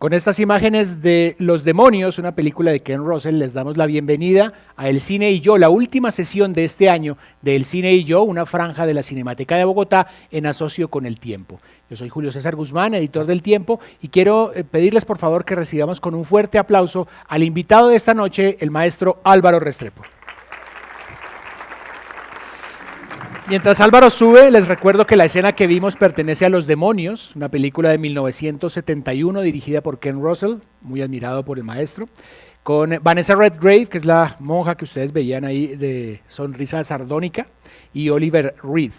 Con estas imágenes de Los Demonios, una película de Ken Russell, les damos la bienvenida a El Cine y Yo, la última sesión de este año de El Cine y Yo, una franja de la Cinemateca de Bogotá en asocio con El Tiempo. Yo soy Julio César Guzmán, editor del Tiempo, y quiero pedirles por favor que recibamos con un fuerte aplauso al invitado de esta noche, el maestro Álvaro Restrepo. Mientras Álvaro sube, les recuerdo que la escena que vimos pertenece a Los Demonios, una película de 1971 dirigida por Ken Russell, muy admirado por el maestro, con Vanessa Redgrave, que es la monja que ustedes veían ahí de sonrisa sardónica, y Oliver Reed.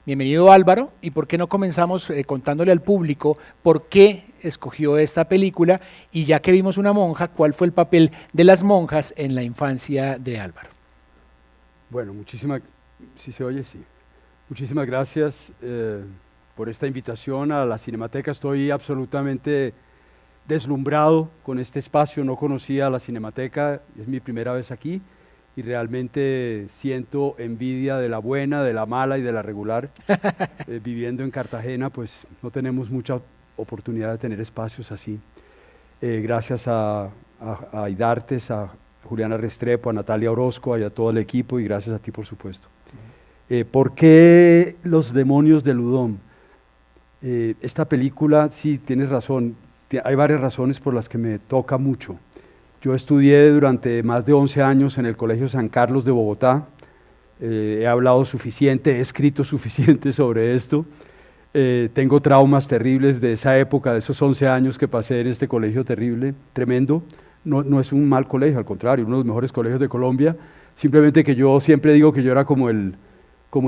Bienvenido Álvaro, y por qué no comenzamos contándole al público por qué escogió esta película, y ya que vimos una monja, ¿cuál fue el papel de las monjas en la infancia de Álvaro? Bueno, ¿sí se oye? Sí. Muchísimas gracias por esta invitación a la Cinemateca. Estoy absolutamente deslumbrado con este espacio. No conocía la Cinemateca, es mi primera vez aquí y realmente siento envidia de la buena, de la mala y de la regular. Viviendo en Cartagena, pues no tenemos mucha oportunidad de tener espacios así. Gracias a Idartes, a Juliana Restrepo, a Natalia Orozco y a todo el equipo, y gracias a ti, por supuesto. ¿Por qué Los Demonios de Ludum? Esta película, sí, tienes razón, hay varias razones por las que me toca mucho. Yo estudié durante más de 11 años en el Colegio San Carlos de Bogotá, he hablado suficiente, he escrito suficiente sobre esto, tengo traumas terribles de esa época, de esos 11 años que pasé en este colegio terrible, tremendo. No es un mal colegio, al contrario, uno de los mejores colegios de Colombia, simplemente que yo siempre digo que yo era como el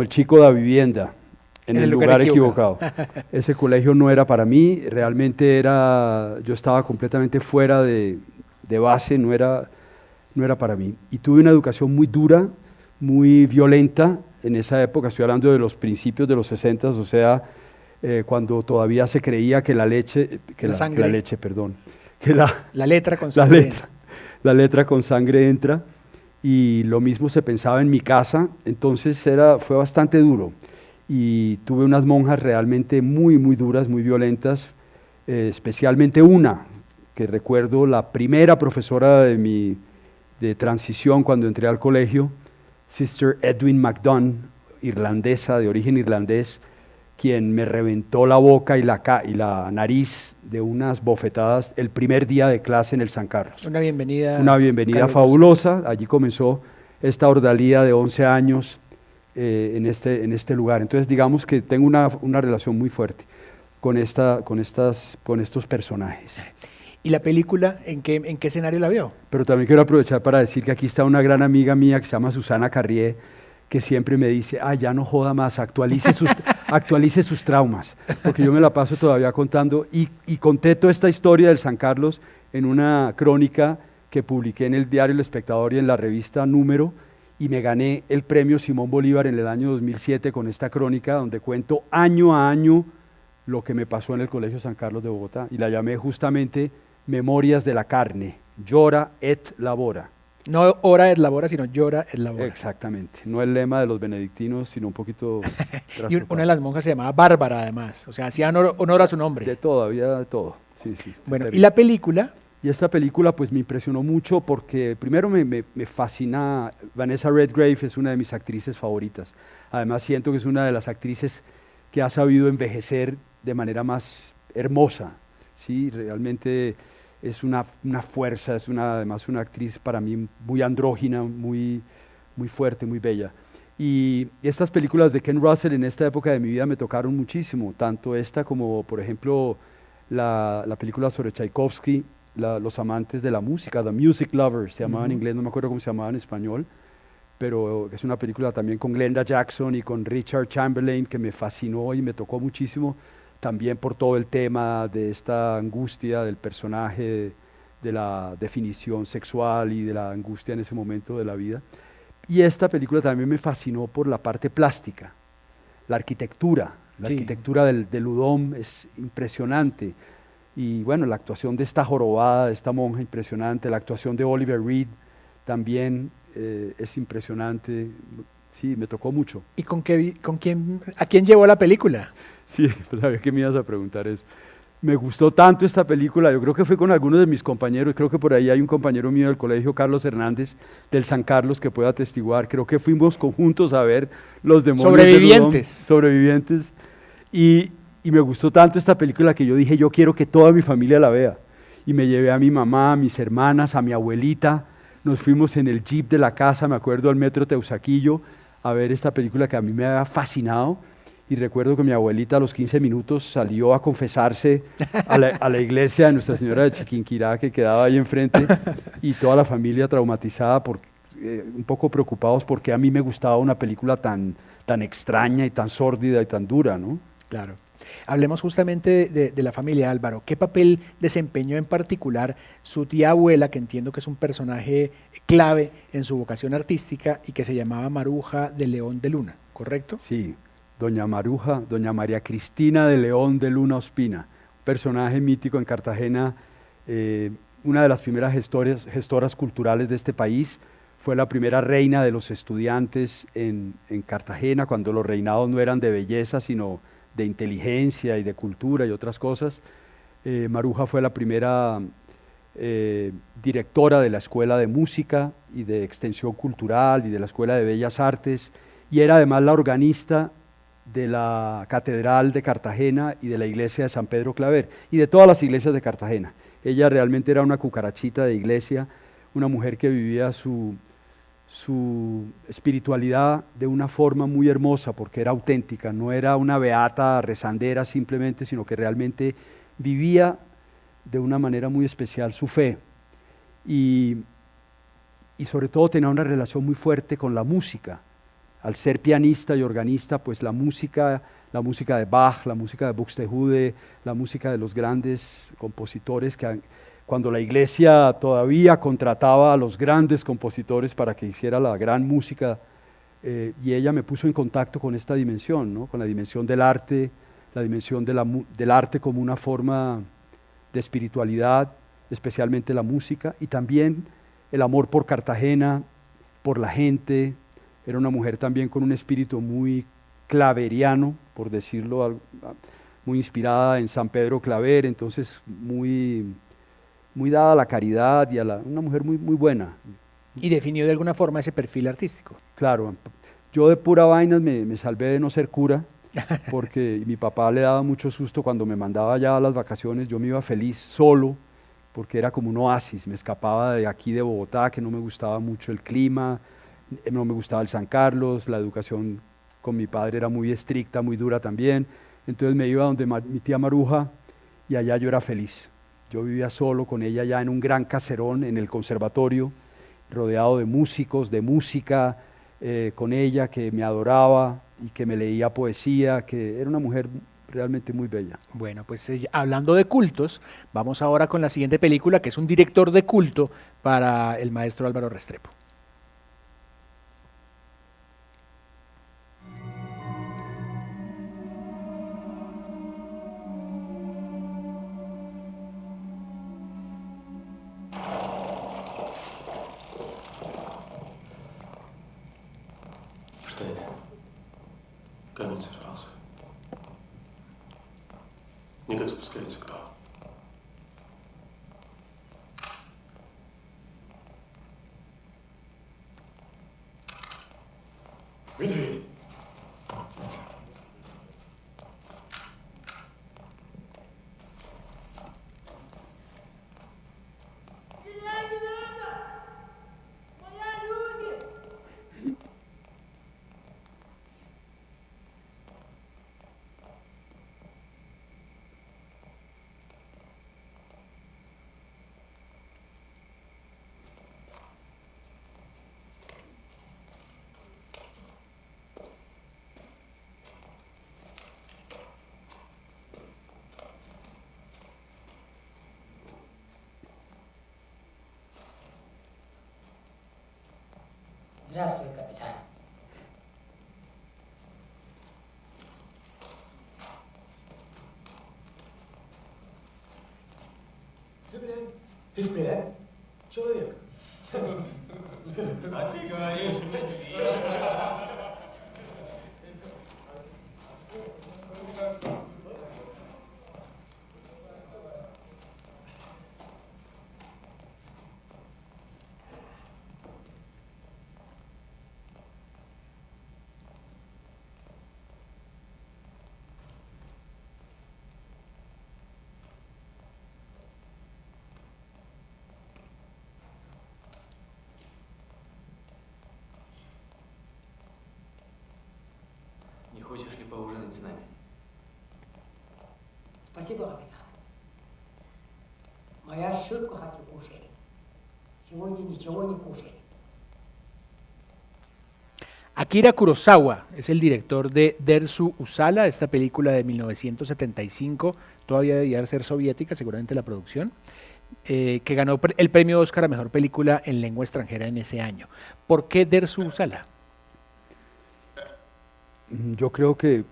chico de vivienda, en el lugar equivocado. Ese colegio no era para mí, realmente yo estaba completamente fuera de base, no era para mí. Y tuve una educación muy dura, muy violenta en esa época, estoy hablando de los principios de los 60, o sea, cuando todavía se creía que la letra con sangre entra. Y lo mismo se pensaba en mi casa, entonces fue bastante duro. Y tuve unas monjas realmente muy, muy duras, muy violentas, especialmente una, que recuerdo la primera profesora de transición cuando entré al colegio, Sister Edwin McDonne, irlandesa, de origen irlandés, quien me reventó la boca y la nariz de unas bofetadas el primer día de clase en el San Carlos. Una bienvenida fabulosa. Allí comenzó esta ordalía de 11 años en este lugar. Entonces digamos que tengo una relación muy fuerte con estos personajes. ¿Y la película en qué escenario la vio? Pero también quiero aprovechar para decir que aquí está una gran amiga mía que se llama Susana Carrié, que siempre me dice, ya no joda más, actualice sus traumas, porque yo me la paso todavía contando, y conté toda esta historia del San Carlos en una crónica que publiqué en el diario El Espectador y en la revista Número, y me gané el premio Simón Bolívar en el año 2007 con esta crónica, donde cuento año a año lo que me pasó en el Colegio San Carlos de Bogotá, y la llamé justamente Memorias de la carne, llora et labora. No ora et labora, sino llora et labora. Exactamente, no el lema de los benedictinos, sino un poquito... Y una de las monjas se llamaba Bárbara, además, o sea, hacía honor a su nombre. Había de todo. Sí, bueno, terrible. ¿Y la película? Y esta película pues me impresionó mucho porque primero me fascina, Vanessa Redgrave es una de mis actrices favoritas, además siento que es una de las actrices que ha sabido envejecer de manera más hermosa, ¿sí? Realmente es una fuerza, además una actriz para mí muy andrógina, muy fuerte, muy bella. Y estas películas de Ken Russell en esta época de mi vida me tocaron muchísimo, tanto esta como, por ejemplo, la película sobre Tchaikovsky, Los amantes de la música, The Music Lovers, se llamaba en inglés, no me acuerdo cómo se llamaba en español, pero es una película también con Glenda Jackson y con Richard Chamberlain que me fascinó y me tocó muchísimo, también por todo el tema de esta angustia del personaje, de la definición sexual y de la angustia en ese momento de la vida. Y esta película también me fascinó por la parte plástica, la arquitectura de Ludum es impresionante. Y bueno, la actuación de esta jorobada, de esta monja impresionante, la actuación de Oliver Reed también es impresionante. Sí, me tocó mucho. ¿Y a quién llevó la película? Sí, pues sabía que me ibas a preguntar eso. Me gustó tanto esta película, yo creo que fue con algunos de mis compañeros, creo que por ahí hay un compañero mío del colegio, Carlos Hernández, del San Carlos, que puede atestiguar, creo que fuimos conjuntos a ver Los demonios de Sodoma, Sobrevivientes. sobrevivientes, y me gustó tanto esta película que yo dije, yo quiero que toda mi familia la vea. Y me llevé a mi mamá, a mis hermanas, a mi abuelita, nos fuimos en el jeep de la casa, me acuerdo, al Metro Teusaquillo, a ver esta película que a mí me había fascinado. Y recuerdo que mi abuelita a los 15 minutos salió a confesarse a la iglesia de Nuestra Señora de Chiquinquirá, que quedaba ahí enfrente, y toda la familia traumatizada, un poco preocupados porque a mí me gustaba una película tan extraña y tan sórdida y tan dura, ¿no? Claro. Hablemos justamente de la familia Álvaro. ¿Qué papel desempeñó en particular su tía abuela, que entiendo que es un personaje clave en su vocación artística y que se llamaba Maruja de León de Luna, correcto? Sí, doña Maruja, doña María Cristina de León de Luna Ospina, un personaje mítico en Cartagena, una de las primeras gestoras culturales de este país, fue la primera reina de los estudiantes en Cartagena, cuando los reinados no eran de belleza, sino de inteligencia y de cultura y otras cosas. Maruja fue la primera directora de la Escuela de Música y de Extensión Cultural y de la Escuela de Bellas Artes, y era además la organista de la Catedral de Cartagena y de la iglesia de San Pedro Claver, y de todas las iglesias de Cartagena. Ella realmente era una cucarachita de iglesia, una mujer que vivía su espiritualidad de una forma muy hermosa, porque era auténtica, no era una beata rezandera simplemente, sino que realmente vivía de una manera muy especial su fe, y sobre todo tenía una relación muy fuerte con la música. Al ser pianista y organista, pues la música de Bach, la música de Buxtehude, la música de los grandes compositores, cuando la iglesia todavía contrataba a los grandes compositores para que hiciera la gran música, y ella me puso en contacto con esta dimensión, ¿no? Con la dimensión del arte, la dimensión del arte como una forma de espiritualidad, especialmente la música, y también el amor por Cartagena, por la gente. Era una mujer también con un espíritu muy claveriano, por decirlo, muy inspirada en San Pedro Claver, entonces muy dada a la caridad y una mujer muy buena. Y definió de alguna forma ese perfil artístico. Claro, yo de pura vaina me salvé de no ser cura, porque mi papá le daba mucho susto cuando me mandaba ya a las vacaciones. Yo me iba feliz solo, porque era como un oasis, me escapaba de aquí de Bogotá, que no me gustaba mucho el clima, no me gustaba el San Carlos, la educación con mi padre era muy estricta, muy dura también. Entonces me iba donde mi tía Maruja, y allá yo era feliz. Yo vivía solo con ella ya en un gran caserón en el conservatorio, rodeado de músicos, de música, con ella que me adoraba y que me leía poesía, que era una mujer realmente muy bella. Bueno, pues hablando de cultos, vamos ahora con la siguiente película, que es un director de culto para el maestro Álvaro Restrepo. Что это? Камень сорвался. Никак спускается кто? Медведь! Здравствуй, капитан. Ты, блядь, и впрямь человек. А ты говоришь, медведь. 마시고 갑니다. 마야 실고 하기 고세. 정원이 고세. Akira Kurosawa es el director de Dersu Uzala, esta película de 1975, todavía debía ser soviética, seguramente la producción, que ganó el premio Oscar a Mejor Película en Lengua Extranjera en ese año. ¿Por qué Dersu Uzala? Yo creo que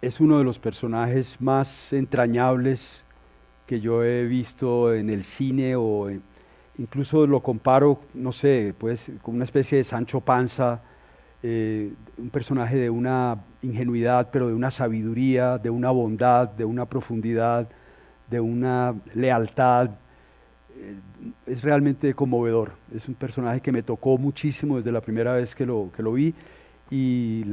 es uno de los personajes más entrañables que yo he visto en el cine incluso lo comparo, no sé, pues con una especie de Sancho Panza, un personaje de una ingenuidad, pero de una sabiduría, de una bondad, de una profundidad, de una lealtad. Es realmente conmovedor. Es un personaje que me tocó muchísimo desde la primera vez que lo vi y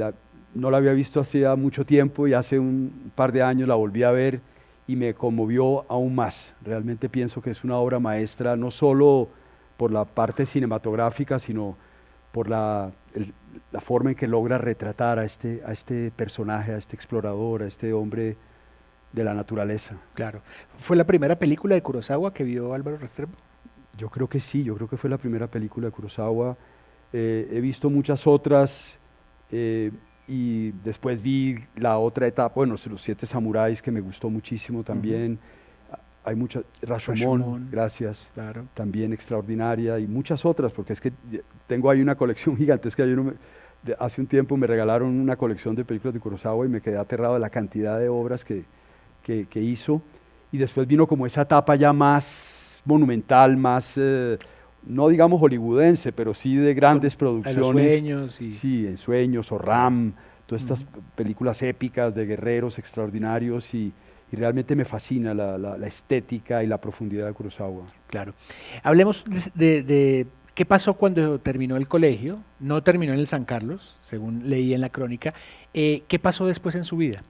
no la había visto hacía mucho tiempo y hace un par de años la volví a ver y me conmovió aún más. Realmente pienso que es una obra maestra, no solo por la parte cinematográfica, sino por la forma en que logra retratar a este personaje, a este explorador, a este hombre de la naturaleza. Claro. ¿Fue la primera película de Kurosawa que vio Álvaro Restrepo? Yo creo que sí, yo creo que fue la primera película de Kurosawa. He visto muchas otras y después vi la otra etapa, bueno, Los Siete Samuráis, que me gustó muchísimo también. Hay muchas, Rashomon, gracias, claro. También extraordinaria, y muchas otras, porque es que tengo ahí una colección gigantesca. Hace un tiempo me regalaron una colección de películas de Kurosawa y me quedé aterrado de la cantidad de obras que hizo, y después vino como esa etapa ya más monumental, más, no digamos hollywoodense, pero sí de grandes producciones. Los Sueños. Sí, En Sueños, o Ram, todas estas películas épicas de guerreros extraordinarios, y realmente me fascina la estética y la profundidad de Kurosawa. Claro. Hablemos de qué pasó cuando terminó el colegio. No terminó en el San Carlos, según leí en la crónica. ¿Qué pasó después en su vida?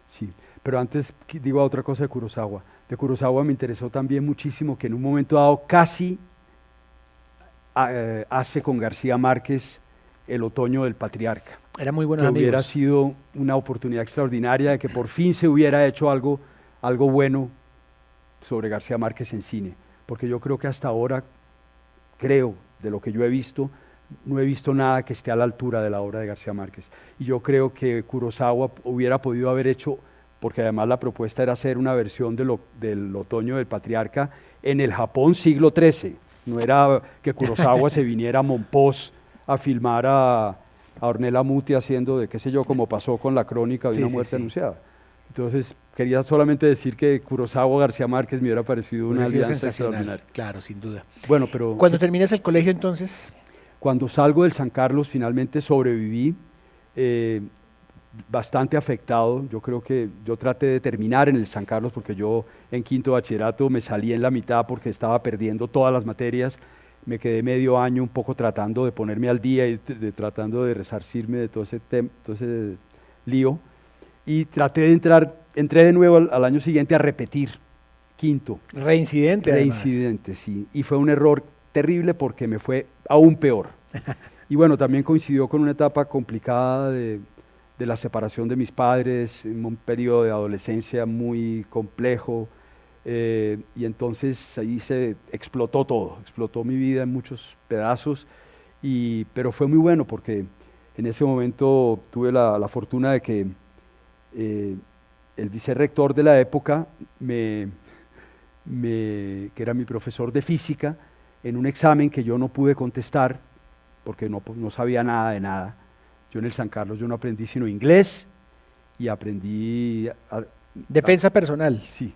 Sí, pero antes digo otra cosa de Kurosawa. De Kurosawa me interesó también muchísimo que en un momento dado casi hace con García Márquez El Otoño del Patriarca. Era muy buenos que amigos. Hubiera sido una oportunidad extraordinaria de que por fin se hubiera hecho algo bueno sobre García Márquez en cine, porque yo creo que hasta ahora, de lo que yo he visto, no he visto nada que esté a la altura de la obra de García Márquez. Y yo creo que Kurosawa hubiera podido haber hecho, porque además la propuesta era hacer una versión del Otoño del Patriarca en el Japón siglo XIII. No era que Kurosawa se viniera a Monpós a filmar a Ornella Muti haciendo de qué sé yo, como pasó con la crónica de una muerte anunciada. Entonces, quería solamente decir que Kurosawa García Márquez me hubiera parecido una alianza extraordinaria. Claro, sin duda. Bueno, pero cuando terminas el colegio, entonces. Cuando salgo del San Carlos, finalmente sobreviví, bastante afectado. Yo creo que yo traté de terminar en el San Carlos, porque yo en quinto bachillerato me salí en la mitad porque estaba perdiendo todas las materias. Me quedé medio año un poco tratando de ponerme al día y tratando de resarcirme de todo ese lío. Y entré de nuevo al año siguiente a repetir, quinto. Reincidente, sí. Y fue un error terrible porque me fue aún peor. Y bueno, también coincidió con una etapa complicada de la separación de mis padres, en un periodo de adolescencia muy complejo. Y entonces ahí se explotó todo, explotó mi vida en muchos pedazos, pero fue muy bueno porque en ese momento tuve la fortuna de que el vicerrector de la época, que era mi profesor de física, en un examen que yo no pude contestar porque no sabía nada de nada. Yo en el San Carlos yo no aprendí sino inglés y aprendí defensa personal. Sí,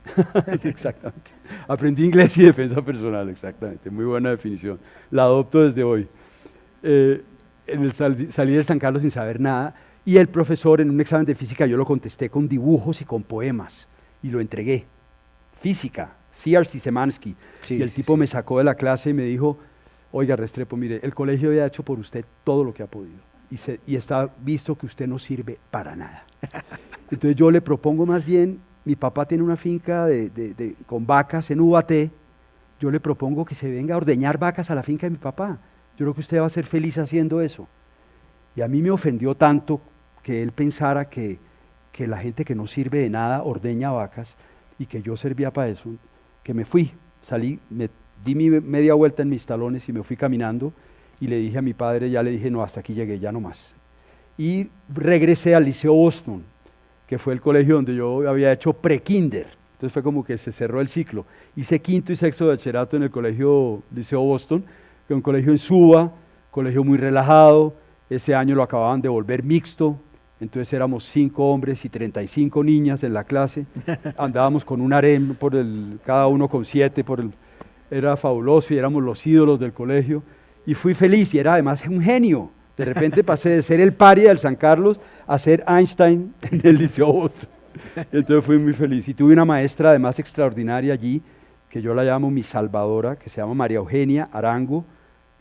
exactamente. Aprendí inglés y defensa personal, exactamente. Muy buena definición. La adopto desde hoy. Salí del San Carlos sin saber nada y el profesor en un examen de física yo lo contesté con dibujos y con poemas y lo entregué. Física, C.R.C. Szymanski. Y el tipo me sacó de la clase y me dijo, oiga Restrepo, mire, el colegio ya ha hecho por usted todo lo que ha podido y está visto que usted no sirve para nada. Entonces yo le propongo más bien, mi papá tiene una finca con vacas en Ubaté, yo le propongo que se venga a ordeñar vacas a la finca de mi papá. Yo creo que usted va a ser feliz haciendo eso. Y a mí me ofendió tanto que él pensara que la gente que no sirve de nada ordeña vacas, y que yo servía para eso, que me fui, salí, me di mi media vuelta en mis talones y me fui caminando y le dije a mi padre, ya le dije, no, hasta aquí llegué, ya no más. Y regresé al Liceo Boston, que fue el colegio donde yo había hecho pre-kinder. Entonces fue como que se cerró el ciclo. Hice quinto y sexto de bachillerato en el colegio Liceo Boston, que es un colegio en Suba, colegio muy relajado. Ese año lo acababan de volver mixto, entonces éramos 5 hombres y 35 niñas en la clase. Andábamos con un harem, cada uno con 7, era fabuloso y éramos los ídolos del colegio. Y fui feliz y era además un genio. De repente pasé de ser el paria del San Carlos a ser Einstein en el Liceo Boston. Entonces fui muy feliz. Y tuve una maestra además extraordinaria allí, que yo la llamo mi salvadora, que se llama María Eugenia Arango,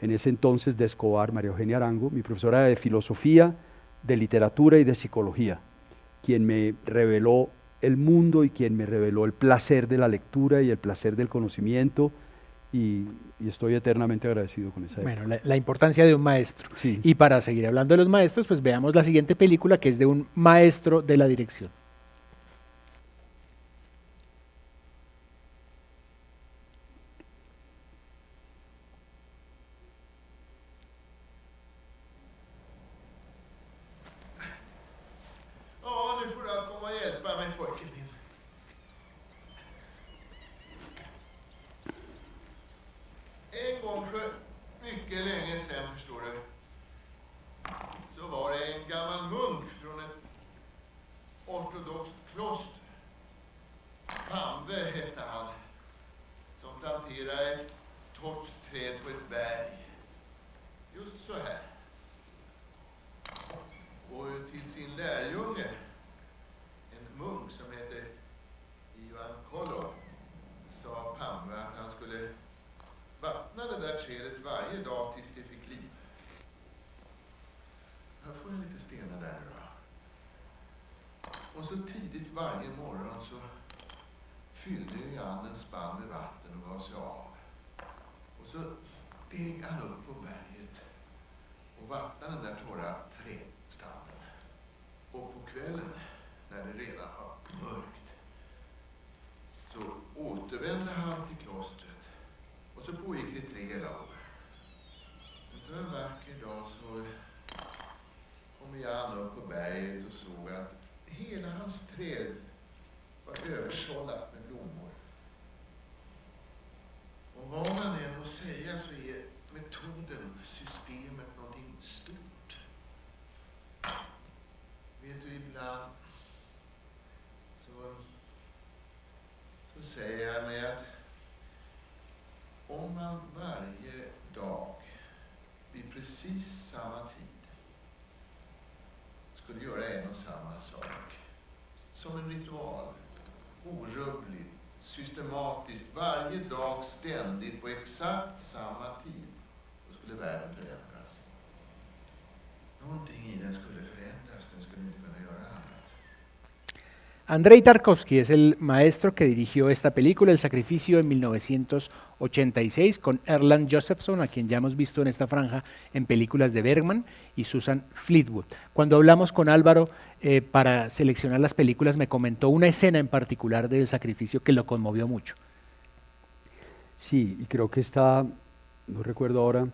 en ese entonces de Escobar, María Eugenia Arango, mi profesora de filosofía, de literatura y de psicología, quien me reveló el mundo y quien me reveló el placer de la lectura y el placer del conocimiento, y estoy eternamente agradecido con esa época. Bueno, la importancia de un maestro. Sí. Y para seguir hablando de los maestros, pues veamos la siguiente película, que es de un maestro de la dirección. Ja, nu får du allt komma och hjälpa mig, pojken min. En gång för mycket länge sedan, förstår du, så var det en gammal munk från ett ortodoxt kloster. Pamve hette han, som planterade ett torrt träd på ett berg. Just så här. Och till sin lärjunge, en munk som heter Ivan Kolo, sa Pamve att han skulle vattna det där trädet varje dag tills det fick liv. Här får jag lite stenar där nu då. Och så tidigt varje morgon så fyllde Jan en spann med vatten och gav sig av. Och så steg han upp på berget och vattnade den där torra trädstammen. Och på kvällen, när det redan var mörkt, så återvände han till klostret. Och så pågick det 3 hela år. Men så en vacker dag så kom Jan upp på berget och såg att hela hans träd var översållat med blommor. Och vad man än må säga så är metoden, systemet, någonting stort. Vet du, ibland så säger jag mig att om man varje dag vid precis samma tid skulle göra en och samma sak, som en ritual, orubbligt, systematiskt, varje dag ständigt på exakt samma tid, då skulle världen förändras. Någonting i den skulle förändras, den skulle inte kunna göra annat. Andrei Tarkovsky es el maestro que dirigió esta película, El Sacrificio, en 1986, con Erland Josephson, a quien ya hemos visto en esta franja en películas de Bergman, y Susan Fleetwood. Cuando hablamos con Álvaro para seleccionar las películas, me comentó una escena en particular de El Sacrificio que lo conmovió mucho. Sí, y creo que no recuerdo ahora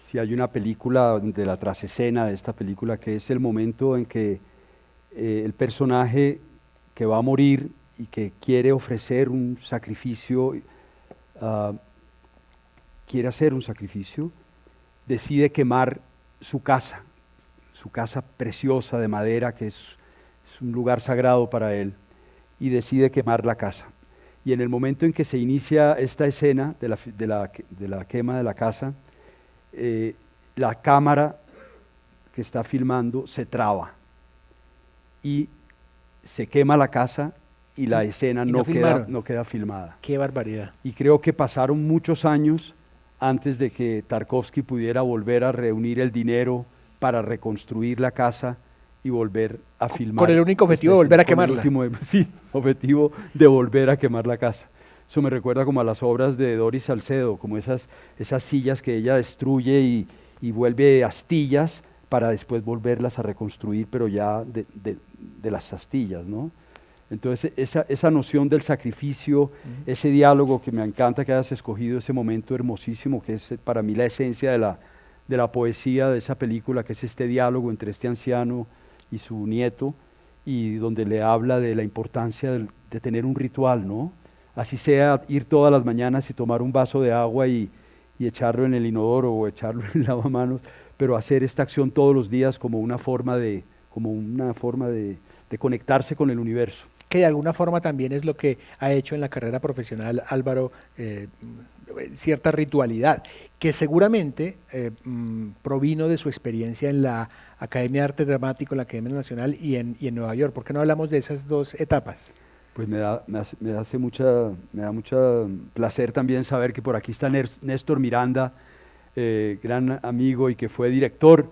si hay una película de la trasescena de esta película, que es el momento en que el personaje que va a morir y que quiere ofrecer un sacrificio, quiere hacer un sacrificio, decide quemar su casa preciosa de madera, que es un lugar sagrado para él, y decide quemar la casa. Y en el momento en que se inicia esta escena de la quema de la casa, la cámara que está filmando se traba y se quema la casa y la escena no queda filmada. ¡Qué barbaridad! Y creo que pasaron muchos años antes de que Tarkovsky pudiera volver a reunir el dinero para reconstruir la casa y volver a filmar. Con el único objetivo de volver a quemarla. Sí, objetivo de volver a quemar la casa. Eso me recuerda como a las obras de Doris Salcedo, como esas sillas que ella destruye y vuelve astillas para después volverlas a reconstruir, pero ya de las astillas, ¿no? Entonces, esa noción del sacrificio, ese diálogo que me encanta que hayas escogido, ese momento hermosísimo, que es para mí la esencia de la poesía de esa película, que es este diálogo entre este anciano y su nieto, y donde le habla de la importancia de tener un ritual, ¿no? Así sea ir todas las mañanas y tomar un vaso de agua y echarlo en el inodoro o echarlo en el lavamanos, pero hacer esta acción todos los días como una forma de conectarse con el universo. Que de alguna forma también es lo que ha hecho en la carrera profesional Álvaro, cierta ritualidad, que seguramente provino de su experiencia en la Academia de Arte Dramático, en la Academia Nacional y en Nueva York. ¿Por qué no hablamos de esas dos etapas? Pues me da mucha placer también saber que por aquí está Néstor Miranda, gran amigo y que fue director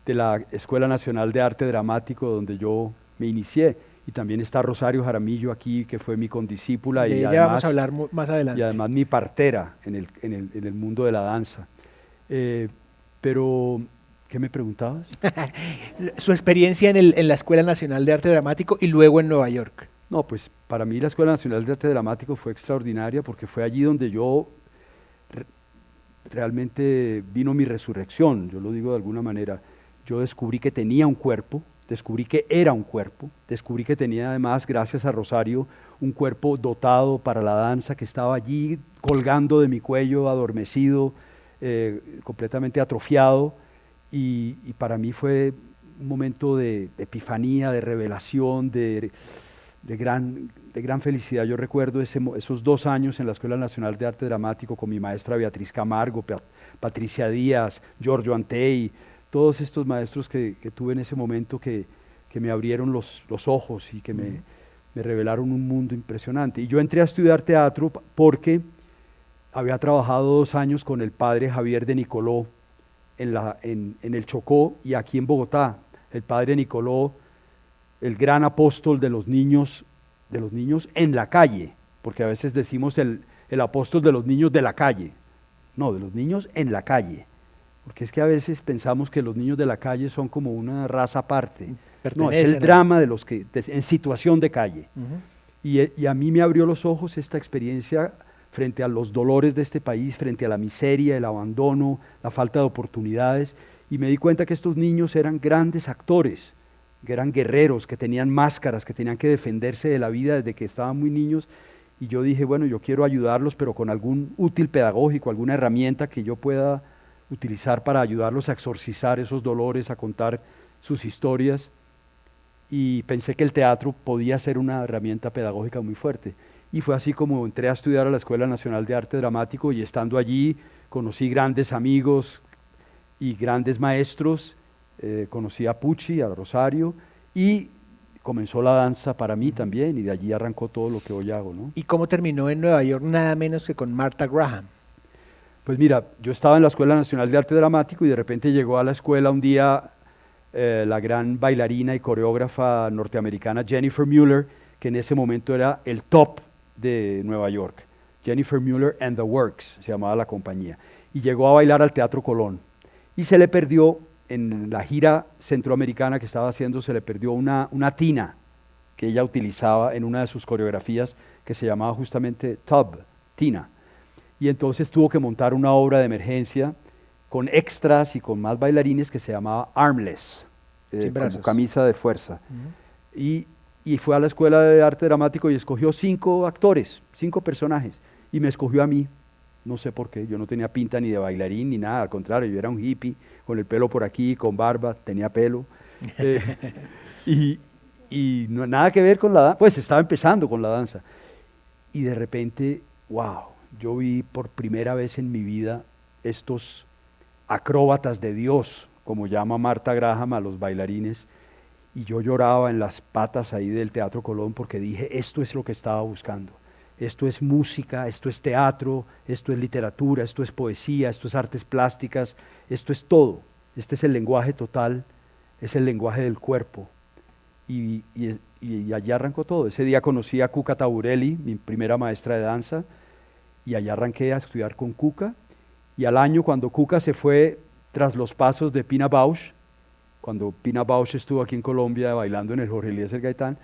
de la Escuela Nacional de Arte Dramático, donde yo me inicié. Y también está Rosario Jaramillo aquí, que fue mi condiscípula De y ella además, vamos a hablar más adelante. y además mi partera en el mundo de la danza. Pero, ¿qué me preguntabas? Su experiencia en la Escuela Nacional de Arte Dramático y luego en Nueva York. No, pues para mí la Escuela Nacional de Arte Dramático fue extraordinaria porque fue allí donde yo realmente vino mi resurrección, yo lo digo de alguna manera. Yo descubrí que tenía un cuerpo, descubrí que era un cuerpo, descubrí que tenía además, gracias a Rosario, un cuerpo dotado para la danza que estaba allí colgando de mi cuello, adormecido, completamente atrofiado, y para mí fue un momento de epifanía, de revelación, de gran felicidad. Yo recuerdo esos 2 años en la Escuela Nacional de Arte Dramático con mi maestra Beatriz Camargo, Patricia Díaz, Giorgio Antei, todos estos maestros que tuve en ese momento que me abrieron los ojos y que me revelaron un mundo impresionante. Y yo entré a estudiar teatro porque había trabajado 2 años con el padre Javier de Nicoló en el Chocó y aquí en Bogotá. El padre Nicoló, el gran apóstol de los niños en la calle, porque a veces decimos el apóstol de los niños de la calle. No, de los niños en la calle. Porque es que a veces pensamos que los niños de la calle son como una raza aparte. No, es el drama de los que en situación de calle. Y a mí me abrió los ojos esta experiencia frente a los dolores de este país, frente a la miseria, el abandono, la falta de oportunidades. Y me di cuenta que estos niños eran grandes actores, que eran guerreros, que tenían máscaras, que tenían que defenderse de la vida desde que estaban muy niños. Y yo dije, bueno, yo quiero ayudarlos, pero con algún útil pedagógico, alguna herramienta que yo pueda utilizar para ayudarlos a exorcizar esos dolores, a contar sus historias, y pensé que el teatro podía ser una herramienta pedagógica muy fuerte. Y fue así como entré a estudiar a la Escuela Nacional de Arte Dramático y estando allí conocí grandes amigos y grandes maestros, conocí a Pucci, a Rosario, y comenzó la danza para mí también, y de allí arrancó todo lo que hoy hago, ¿no? ¿Y cómo terminó en Nueva York nada menos que con Martha Graham? Pues mira, yo estaba en la Escuela Nacional de Arte Dramático y de repente llegó a la escuela un día la gran bailarina y coreógrafa norteamericana Jennifer Muller, que en ese momento era el top de Nueva York. Jennifer Muller and the Works, se llamaba la compañía. Y llegó a bailar al Teatro Colón. Y se le perdió, en la gira centroamericana que estaba haciendo, se le perdió una tina que ella utilizaba en una de sus coreografías que se llamaba justamente tina. Y entonces tuvo que montar una obra de emergencia con extras y con más bailarines que se llamaba Armless, como camisa de fuerza. Y fue a la Escuela de Arte Dramático y escogió 5 actores, 5 personajes, y me escogió a mí. No sé por qué, yo no tenía pinta ni de bailarín ni nada, al contrario, yo era un hippie, con el pelo por aquí, con barba, tenía pelo. Y no, nada que ver con la danza, pues estaba empezando con la danza. Y de repente, wow, yo vi por primera vez en mi vida estos acróbatas de Dios, como llama Martha Graham a los bailarines, y yo lloraba en las patas ahí del Teatro Colón porque dije, esto es lo que estaba buscando. Esto es música, esto es teatro, esto es literatura, esto es poesía, esto es artes plásticas, esto es todo. Este es el lenguaje total, es el lenguaje del cuerpo. Y allá arrancó todo. Ese día conocí a Cuca Taburelli, mi primera maestra de danza, y allá arranqué a estudiar con Cuca. Y al año, cuando Cuca se fue tras los pasos de Pina Bausch, cuando Pina Bausch estuvo aquí en Colombia bailando en el Jorge Eliezer Gaitán,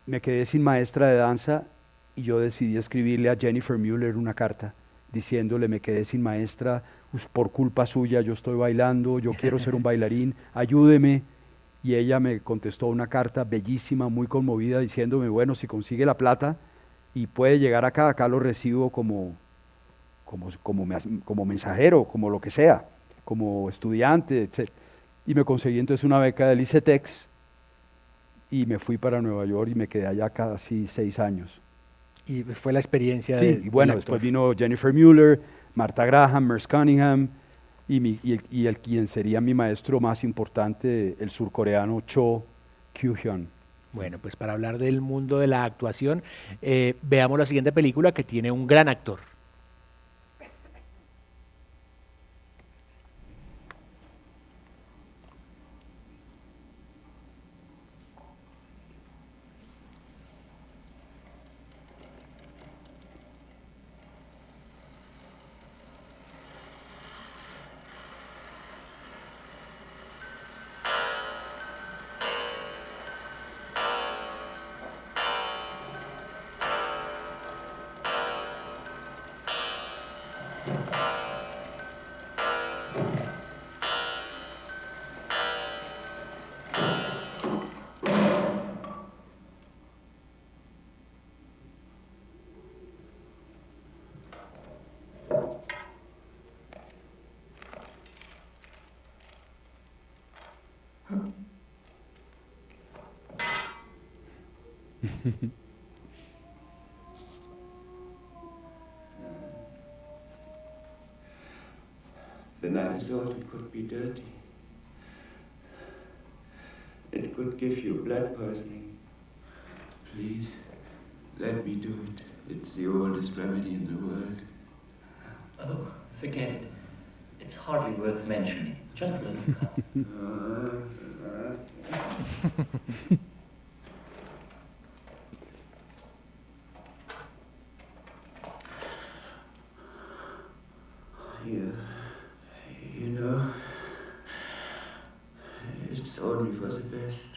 me quedé sin maestra de danza y yo decidí escribirle a Jennifer Mueller una carta diciéndole: me quedé sin maestra, por culpa suya, yo estoy bailando, yo quiero ser un bailarín, ayúdeme. Y ella me contestó una carta bellísima, muy conmovida, diciéndome: bueno, si consigue la plata y puede llegar acá, acá lo recibo como mensajero, como lo que sea, como estudiante, etc. Y me conseguí entonces una beca del ICETEX y me fui para Nueva York y me quedé allá casi 6 años. Y fue la experiencia Sí, y bueno, del actor. después vino Jennifer Mueller, Martha Graham, Merce Cunningham y el quien sería mi maestro más importante, el surcoreano Cho Kyu-hyun. Bueno, pues para hablar del mundo de la actuación, veamos la siguiente película que tiene un gran actor. The night is old, it could be dirty. It could give you blood poisoning. Please, let me do it. It's the oldest remedy in the world. Oh, forget it. It's hardly worth mentioning. Just a little cut. You know, it's only for the best.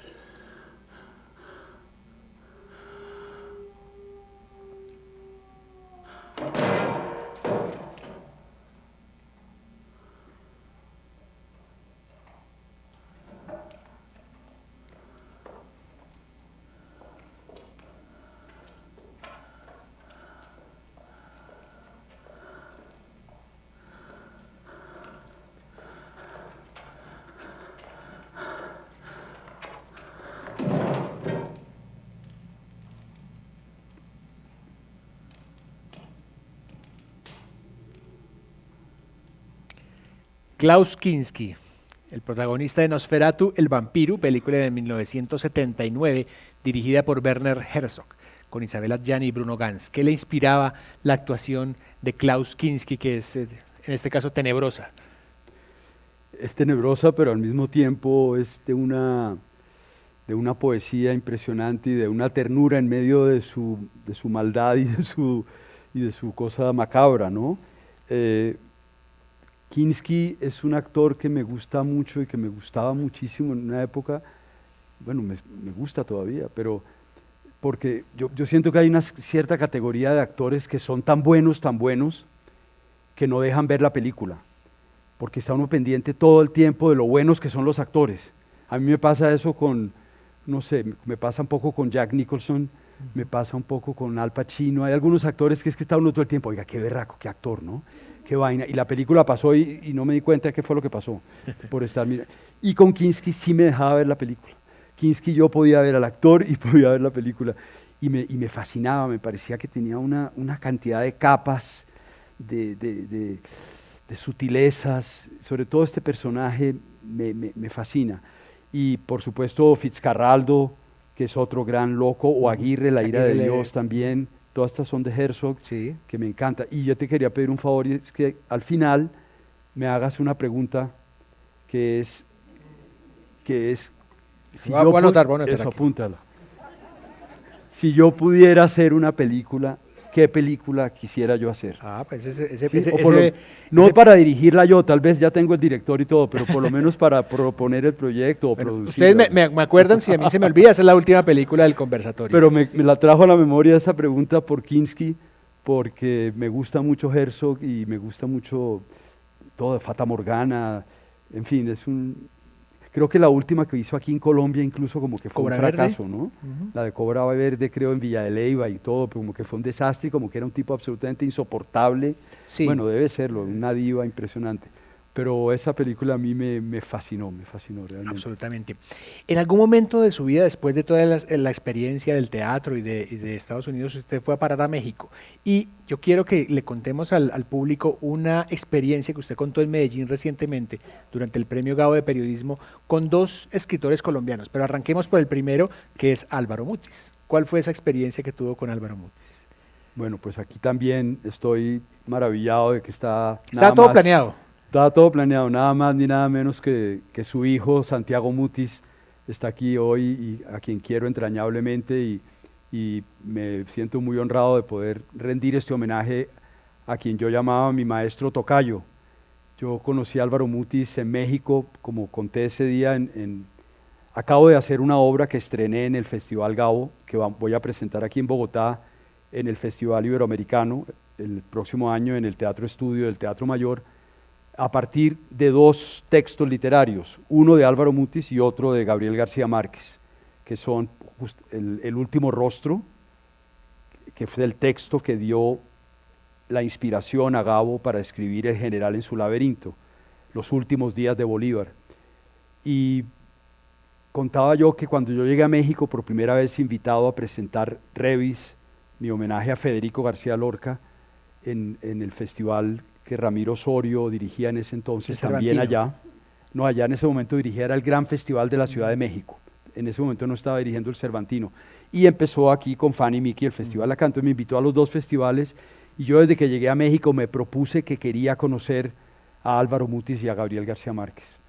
Klaus Kinski, el protagonista de Nosferatu, el vampiro, película de 1979, dirigida por Werner Herzog, con Isabella Adjani y Bruno Ganz. ¿Qué le inspiraba la actuación de Klaus Kinski, que es, en este caso, tenebrosa? Es tenebrosa, pero al mismo tiempo es de una poesía impresionante y de una ternura en medio de su maldad y de su cosa macabra, ¿no? Kinski es un actor que me gusta mucho y que me gustaba muchísimo en una época, bueno, me gusta todavía, pero porque yo siento que hay una cierta categoría de actores que son tan buenos, que no dejan ver la película, porque está uno pendiente todo el tiempo de lo buenos que son los actores. A mí me pasa eso con, no sé, me pasa un poco con Jack Nicholson, me pasa un poco con Al Pacino. Hay algunos actores que es que está uno todo el tiempo, oiga, qué berraco, qué actor, ¿no? Qué vaina. Y la película pasó y no me di cuenta de qué fue lo que pasó por estar mirando. Y con Kinski sí me dejaba ver la película. Kinski yo podía ver al actor y podía ver la película. Y me fascinaba, me parecía que tenía una cantidad de capas, de sutilezas. Sobre todo este personaje me fascina. Y por supuesto Fitzcarraldo, que es otro gran loco, o Aguirre, La ira de Dios también. Todas estas son de Herzog, Sí. que me encanta. Y yo te quería pedir un favor, y es que al final me hagas una pregunta que es si Voy a anotar eso, aquí. apúntala. Si yo pudiera hacer una película, qué película quisiera yo hacer. Ah, pues Sí, no para dirigirla yo, tal vez ya tengo el director y todo, pero por lo menos para proponer el proyecto o bueno, producirla. ustedes me acuerdan, si a mí se me olvida, esa es la última película del conversatorio. Pero me la trajo a la memoria esa pregunta por Kinski, porque me gusta mucho Herzog y me gusta mucho todo de Fata Morgana, en fin, creo que la última que hizo aquí en Colombia incluso como que fue ¿Cobra un Verde? fracaso, ¿no? La de Cobra Verde creo en Villa de Leyva y todo, pero como que fue un desastre y como que era un tipo absolutamente insoportable. Sí. Bueno, debe serlo, una diva impresionante. Pero esa película a mí me fascinó realmente. Absolutamente. En algún momento de su vida, después de toda la experiencia del teatro y de Estados Unidos, usted fue a parar a México. Y yo quiero que le contemos al público una experiencia que usted contó en Medellín recientemente, durante el Premio Gabo de Periodismo, con dos escritores colombianos. Pero arranquemos por el primero, que es Álvaro Mutis. ¿Cuál fue esa experiencia que tuvo con Álvaro Mutis? Bueno, pues aquí también estoy maravillado de que Estaba todo planeado. Estaba todo planeado, nada más ni nada menos que su hijo Santiago Mutis está aquí hoy y a quien quiero entrañablemente y me siento muy honrado de poder rendir este homenaje a quien yo llamaba mi maestro tocayo. Yo conocí a Álvaro Mutis en México, como conté ese día, acabo de hacer una obra que estrené en el Festival Gabo, que voy a presentar aquí en Bogotá, en el Festival Iberoamericano, el próximo año en el Teatro Estudio del Teatro Mayor, a partir de dos textos literarios, uno de Álvaro Mutis y otro de Gabriel García Márquez, que son el último rostro, que fue el texto que dio la inspiración a Gabo para escribir El general en su laberinto, los últimos días de Bolívar. Y contaba yo que cuando yo llegué a México por primera vez invitado a presentar Revis, mi homenaje a Federico García Lorca, en el festival que Ramiro Osorio dirigía en ese entonces, también allá. No, allá en ese momento dirigía, era el Gran Festival de la Ciudad de México. En ese momento no estaba dirigiendo el Cervantino. Y empezó aquí con Fanny y Mickey el festival acá. Entonces me invitó a los dos festivales y yo desde que llegué a México me propuse que quería conocer a Álvaro Mutis y a Gabriel García Márquez.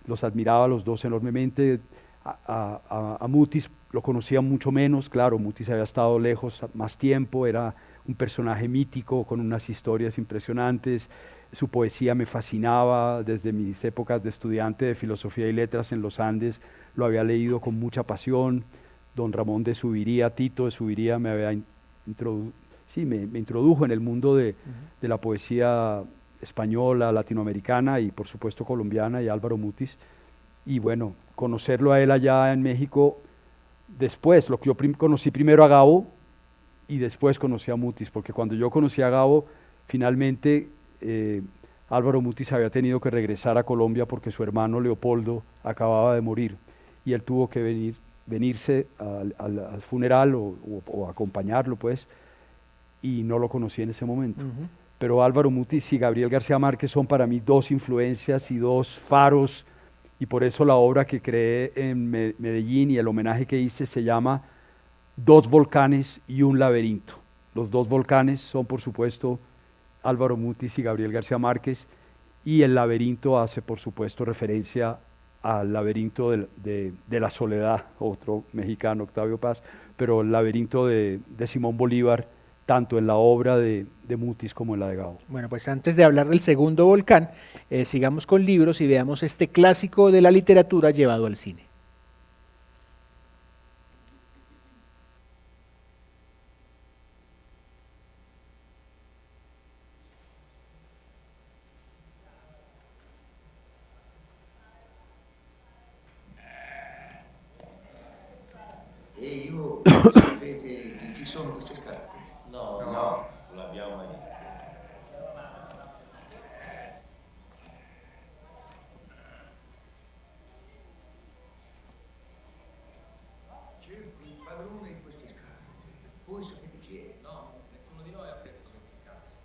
Los admiraba a los dos enormemente. A Mutis lo conocía mucho menos, claro, Mutis había estado lejos más tiempo, era un personaje mítico con unas historias impresionantes, su poesía me fascinaba desde mis épocas de estudiante de filosofía y letras en los Andes, lo había leído con mucha pasión. Don Ramón de Subiría, Tito de Subiría me introdujo en el mundo de la poesía española, latinoamericana y por supuesto colombiana, y Álvaro Mutis. Y bueno, conocerlo a él allá en México, después, lo que yo conocí primero a Gabo y después conocí a Mutis, porque cuando yo conocí a Gabo, finalmente Álvaro Mutis había tenido que regresar a Colombia porque su hermano Leopoldo acababa de morir y él tuvo que venirse al funeral o acompañarlo, pues, y no lo conocí en ese momento. Pero Álvaro Mutis y Gabriel García Márquez son para mí dos influencias y dos faros, y por eso la obra que creé en Medellín y el homenaje que hice se llama Dos volcanes y un laberinto. Los dos volcanes son, por supuesto, Álvaro Mutis y Gabriel García Márquez, y el laberinto hace, por supuesto, referencia al laberinto de la soledad, otro mexicano, Octavio Paz, pero el laberinto de Simón Bolívar, tanto en la obra de Mutis como en la de Gabo. Bueno, pues antes de hablar del segundo volcán, sigamos con libros y veamos este clásico de la literatura llevado al cine. Ehi, sapete di chi sono queste scarpe? No. No, non l'abbiamo mai visto. Cerco il padrone di queste scarpe. Voi sapete chi è? No, nessuno di noi ha preso queste scarpe.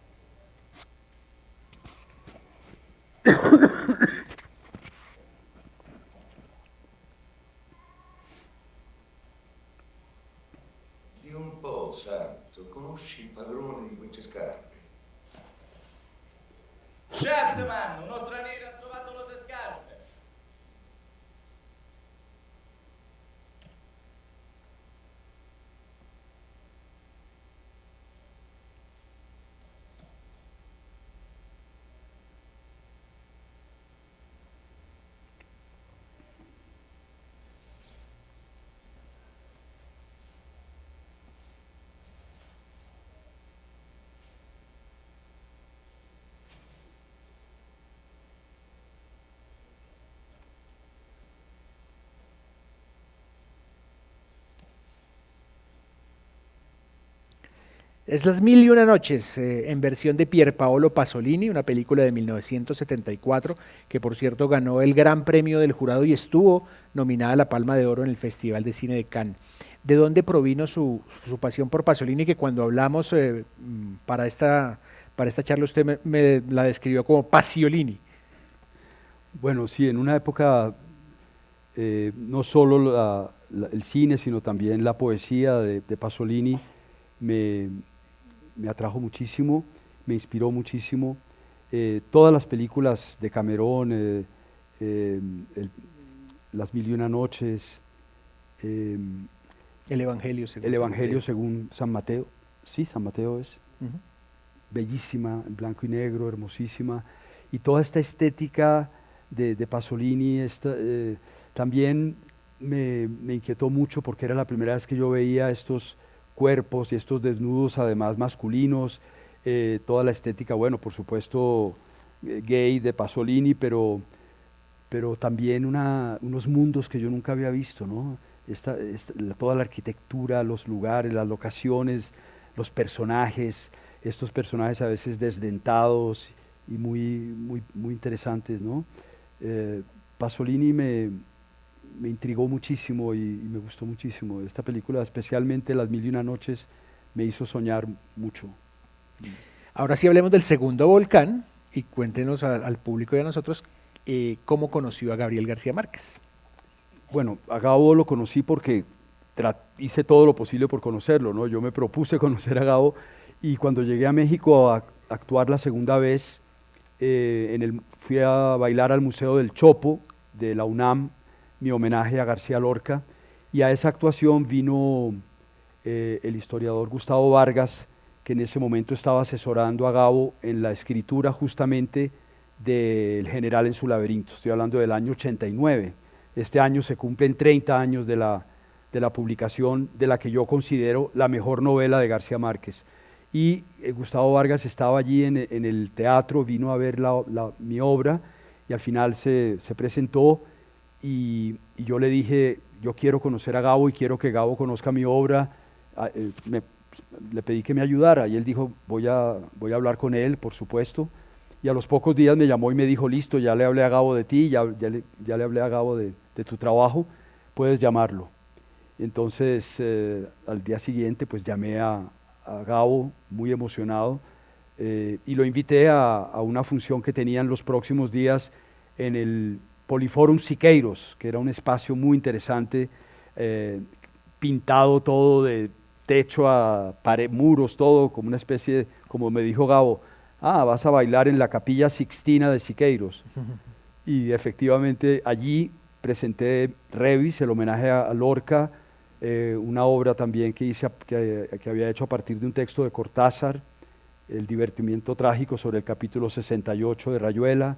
Di un po', Sarto, conosci il padrone di queste scarpe? Schatzman, uno straniero ha trovato le tue scarpe. Es Las Mil y una Noches, en versión de Pier Paolo Pasolini, una película de 1974, que por cierto ganó el Gran Premio del Jurado y estuvo nominada a la Palma de Oro en el Festival de Cine de Cannes. ¿De dónde provino su pasión por Pasolini? Que cuando hablamos para esta charla usted me la describió como Pasiolini. Bueno, sí, en una época no solo el cine, sino también la poesía de Pasolini me atrajo muchísimo, me inspiró muchísimo. Todas las películas de Camerón, Las Mil y una Noches, El Evangelio según El San Evangelio Mateo. según San Mateo, sí, San Mateo es Ujú. bellísima, en blanco y negro, hermosísima. Y toda esta estética de Pasolini también me inquietó mucho porque era la primera vez que yo veía estos cuerpos y estos desnudos, además masculinos, toda la estética, bueno, por supuesto, gay de Pasolini, pero también unos mundos que yo nunca había visto, ¿no? Toda la arquitectura, los lugares, las locaciones, los personajes, estos personajes a veces desdentados y muy interesantes, ¿no? Pasolini me intrigó muchísimo y me gustó muchísimo. Esta película, especialmente Las Mil y una Noches, me hizo soñar mucho. Ahora sí hablemos del segundo volcán y cuéntenos al público y a nosotros cómo conoció a Gabriel García Márquez. Bueno, a Gabo lo conocí porque hice todo lo posible por conocerlo, ¿no? Yo me propuse conocer a Gabo y cuando llegué a México a actuar la segunda vez, fui a bailar al Museo del Chopo de la UNAM, mi homenaje a García Lorca, y a esa actuación vino el historiador Gustavo Vargas, que en ese momento estaba asesorando a Gabo en la escritura justamente del General en su laberinto. Estoy hablando del año 89. Este año se cumplen 30 años de la publicación de la que yo considero la mejor novela de García Márquez. Y Gustavo Vargas estaba allí en el teatro, vino a ver mi obra y al final se presentó y yo le dije, yo quiero conocer a Gabo y quiero que Gabo conozca mi obra. Le pedí que me ayudara y él dijo, voy a hablar con él, por supuesto. Y a los pocos días me llamó y me dijo, listo, ya le hablé a Gabo de ti, ya le hablé a Gabo de tu trabajo, puedes llamarlo. Entonces, al día siguiente, pues llamé a Gabo, muy emocionado, y lo invité a una función que tenían los próximos días en el Poliforum Siqueiros, que era un espacio muy interesante, pintado todo de techo a pared, muros, todo como una especie de, como me dijo Gabo, vas a bailar en la Capilla Sixtina de Siqueiros. Y efectivamente allí presenté Revis, el homenaje a Lorca, una obra también que había hecho a partir de un texto de Cortázar, El divertimiento trágico sobre el capítulo 68 de Rayuela,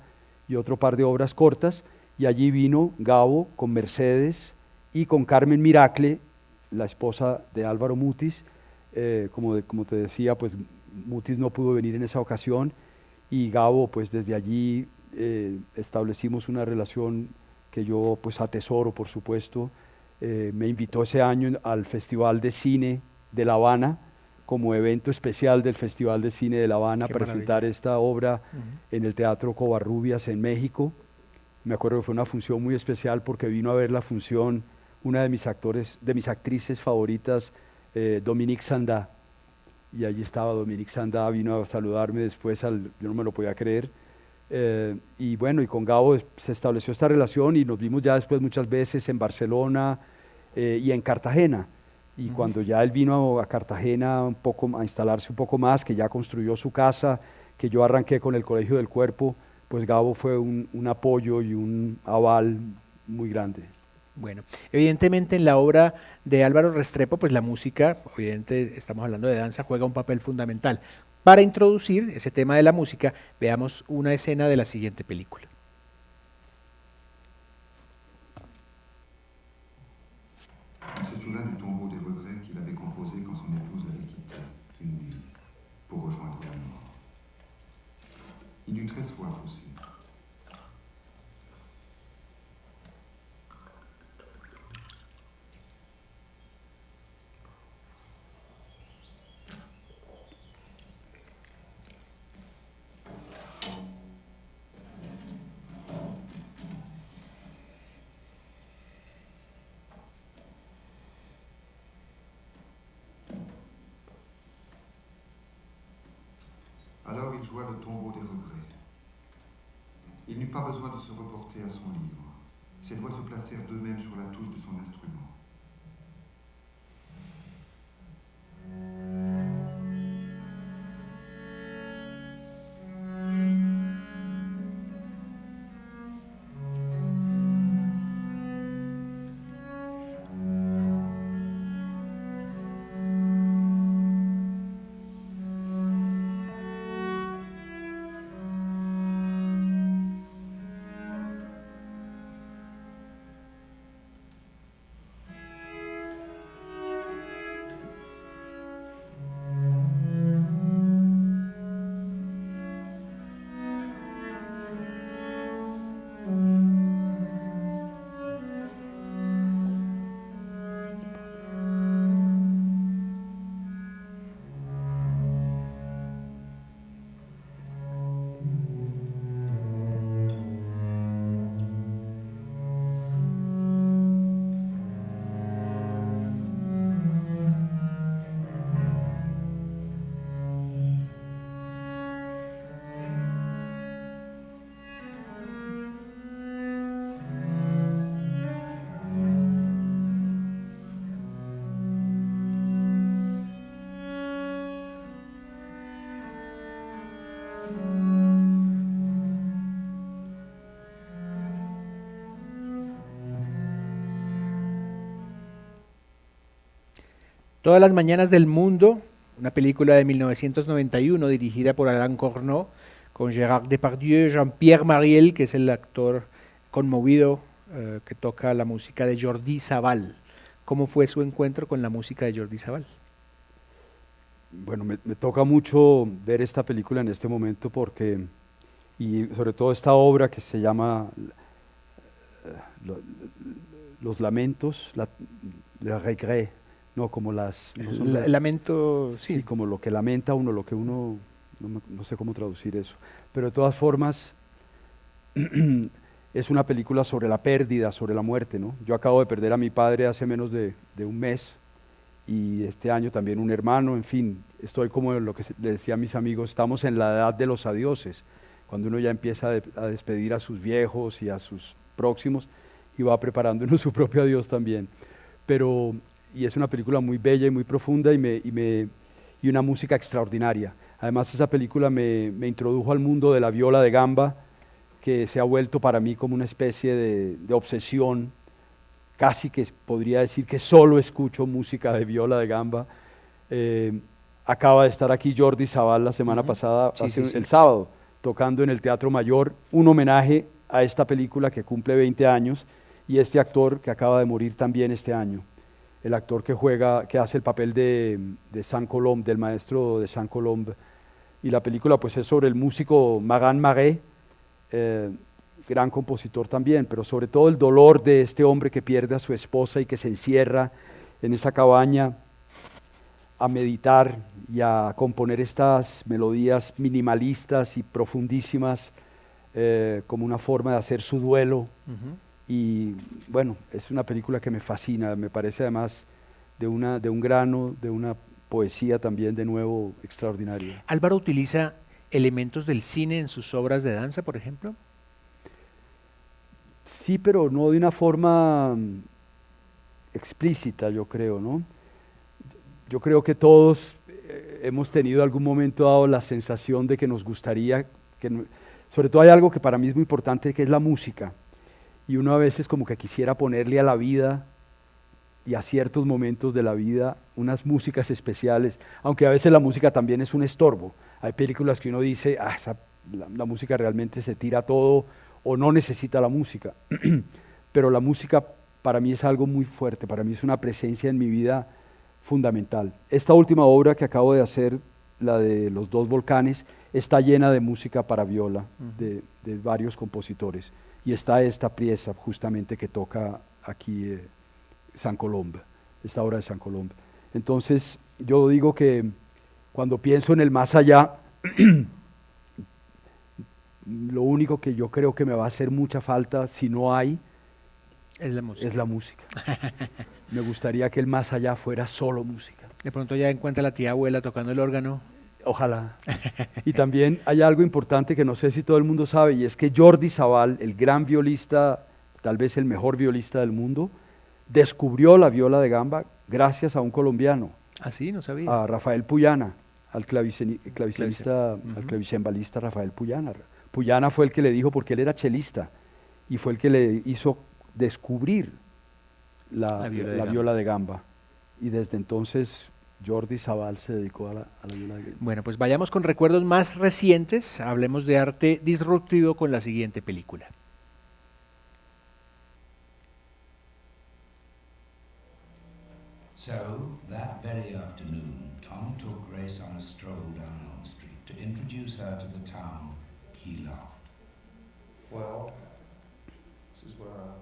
y otro par de obras cortas, y allí vino Gabo con Mercedes y con Carmen Miracle, la esposa de Álvaro Mutis. Como te decía, pues Mutis no pudo venir en esa ocasión, y Gabo, pues desde allí establecimos una relación que yo pues atesoro, por supuesto. Me invitó ese año al Festival de Cine de La Habana, como evento especial del Festival de Cine de La Habana, a presentar esta obra en el Teatro Covarrubias en México. Me acuerdo que fue una función muy especial porque vino a ver la función una de mis actrices favoritas, Dominique Sanda. Y allí estaba Dominique Sanda, vino a saludarme después, yo no me lo podía creer. Y bueno, y con Gabo se estableció esta relación y nos vimos ya después muchas veces en Barcelona y en Cartagena. Y cuando ya él vino a Cartagena a instalarse un poco más, que ya construyó su casa, que yo arranqué con el Colegio del Cuerpo, pues Gabo fue un apoyo y un aval muy grande. Bueno, evidentemente en la obra de Álvaro Restrepo, pues la música, obviamente estamos hablando de danza, juega un papel fundamental. Para introducir ese tema de la música, veamos una escena de la siguiente película. Il se souvint du tombeau des regrets qu'il avait composé quand son épouse l'avait quitté, une nuit, pour rejoindre la mort. Il eut très soif aussi. toi le tombeau des regrets. Il n'eut pas besoin de se reporter à son livre. Ses doigts se placèrent d'eux-mêmes sur la touche de son instrument. Todas las mañanas del mundo, una película de 1991 dirigida por Alain Corneau, con Gérard Depardieu, Jean-Pierre Mariel, que es el actor conmovido que toca la música de Jordi Savall. ¿Cómo fue su encuentro con la música de Jordi Savall? Bueno, me toca mucho ver esta película en este momento porque, y sobre todo esta obra que se llama Los Lamentos, Le Regret, no como las... No son Lamento, sí. Sí, como lo que lamenta uno, lo que uno, no sé cómo traducir eso, pero de todas formas es una película sobre la pérdida, sobre la muerte, ¿no? Yo acabo de perder a mi padre hace menos de un mes, y este año también un hermano, en fin, estoy como lo que le decía a mis amigos, estamos en la edad de los adioses, cuando uno ya empieza a despedir a sus viejos y a sus próximos, y va preparando uno su propio adiós también, pero... Y es una película muy bella y muy profunda y una música extraordinaria. Además, esa película me introdujo al mundo de la viola de gamba, que se ha vuelto para mí como una especie de obsesión, casi que podría decir que solo escucho música de viola de gamba. Acaba de estar aquí Jordi Savall la semana pasada, el sábado, tocando en el Teatro Mayor, un homenaje a esta película que cumple 20 años, y este actor que acaba de morir también este año. El actor que hace el papel de Saint-Colombe, del maestro de Saint-Colombe. Y la película pues es sobre el músico Marin Marais, gran compositor también, pero sobre todo el dolor de este hombre que pierde a su esposa y que se encierra en esa cabaña a meditar y a componer estas melodías minimalistas y profundísimas como una forma de hacer su duelo. Y bueno, es una película que me fascina, me parece además de un grano, de una poesía también de nuevo extraordinaria. ¿Álvaro utiliza elementos del cine en sus obras de danza, por ejemplo? Sí, pero no de una forma explícita, yo creo, ¿no? Yo creo que todos hemos tenido algún momento dado la sensación de que nos gustaría, sobre todo hay algo que para mí es muy importante, que es la música. Y uno a veces como que quisiera ponerle a la vida y a ciertos momentos de la vida unas músicas especiales, aunque a veces la música también es un estorbo. Hay películas que uno dice, la música realmente se tira todo o no necesita la música. Pero la música para mí es algo muy fuerte, para mí es una presencia en mi vida fundamental. Esta última obra que acabo de hacer, la de Los Dos Volcanes, está llena de música para viola, de varios compositores. Y está esta pieza justamente que toca aquí Saint-Colombe, esta obra de Saint-Colombe. Entonces yo digo que cuando pienso en el más allá, lo único que yo creo que me va a hacer mucha falta, si no hay, es la música. Me gustaría que el más allá fuera solo música. De pronto ya encuentra la tía abuela tocando el órgano. Ojalá. Y también hay algo importante que no sé si todo el mundo sabe, y es que Jordi Savall, el gran violista, tal vez el mejor violista del mundo, descubrió la viola de gamba gracias a un colombiano, Ah, sí, no sabía. a Rafael Puyana, al clavicembalista Rafael Puyana. Puyana fue el que le dijo, porque él era chelista, y fue el que le hizo descubrir la viola de gamba. Y desde entonces Jordi Savall se dedicó a la viola de gamba. Bueno, pues vayamos con recuerdos más recientes. Hablemos de arte disruptivo con la siguiente película. So, that very afternoon, Tom took Grace on a stroll down Elm Street. To introduce her to the town, he laughed. Well, this is where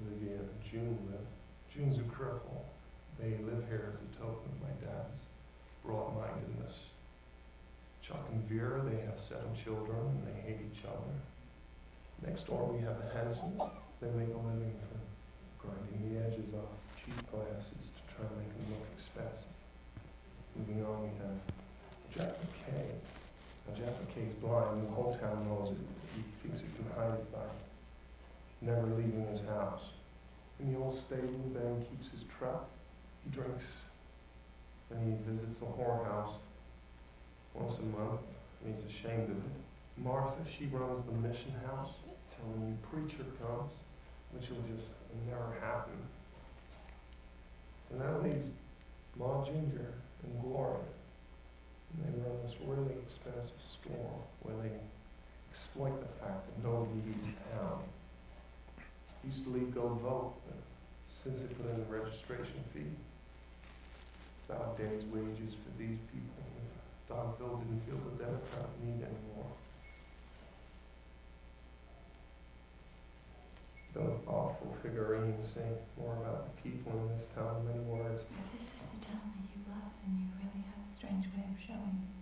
Olivia and June live. June's a cripple. They live here as a token of my dad's broad-mindedness. Chuck and Vera, they have 7 children and they hate each other. Next door we have the Hansons. They make a living from grinding the edges off cheap glasses to try to make them look expensive. Moving on, we have Jeff McKay. Now, Jeff McKay's blind, and the whole town knows it. He thinks he can hide it by never leaving his house. In the old stable, Ben keeps his truck. He drinks, and he visits the whorehouse once a month, and he's ashamed of it. Martha, she runs the mission house till a new preacher comes, which will just never happen. And that leaves Ma Ginger and Gloria. And they run this really expensive store where they exploit the fact that nobody leaves town. Used to leave Go Vote, but since they put in the registration fee, about a day's wages for these people. Dogville didn't feel the Democrat need anymore. Those awful figurines say more about the people in this town than many words. If this is the town that you love, then you really have a strange way of showing me.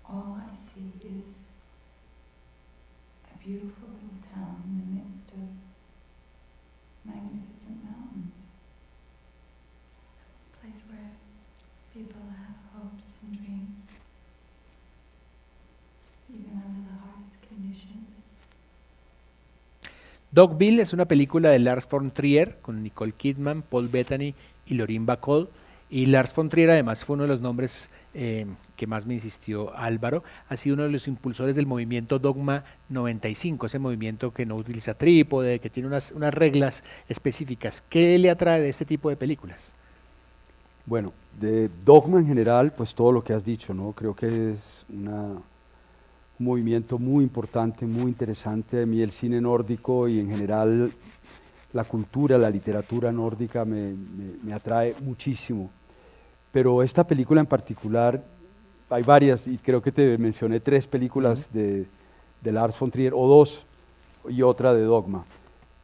All I see is a beautiful little town in the midst of magnificent mountains. A place where people have hopes and dreams, even under the hardest conditions. Dogville es una película de Lars von Trier con Nicole Kidman, Paul Bettany y Lauren Bacall. Y Lars von Trier además fue uno de los nombres que más me insistió Álvaro. Ha sido uno de los impulsores del movimiento Dogma 95, ese movimiento que no utiliza trípode, que tiene unas reglas específicas. ¿Qué le atrae de este tipo de películas? Bueno, de Dogma en general, pues todo lo que has dicho, ¿no? Creo que es un movimiento muy importante, muy interesante. A mí el cine nórdico y en general la cultura, la literatura nórdica me atrae muchísimo. Pero esta película en particular, hay varias, y creo que te mencioné 3 películas de Lars von Trier, o 2, y otra de Dogma,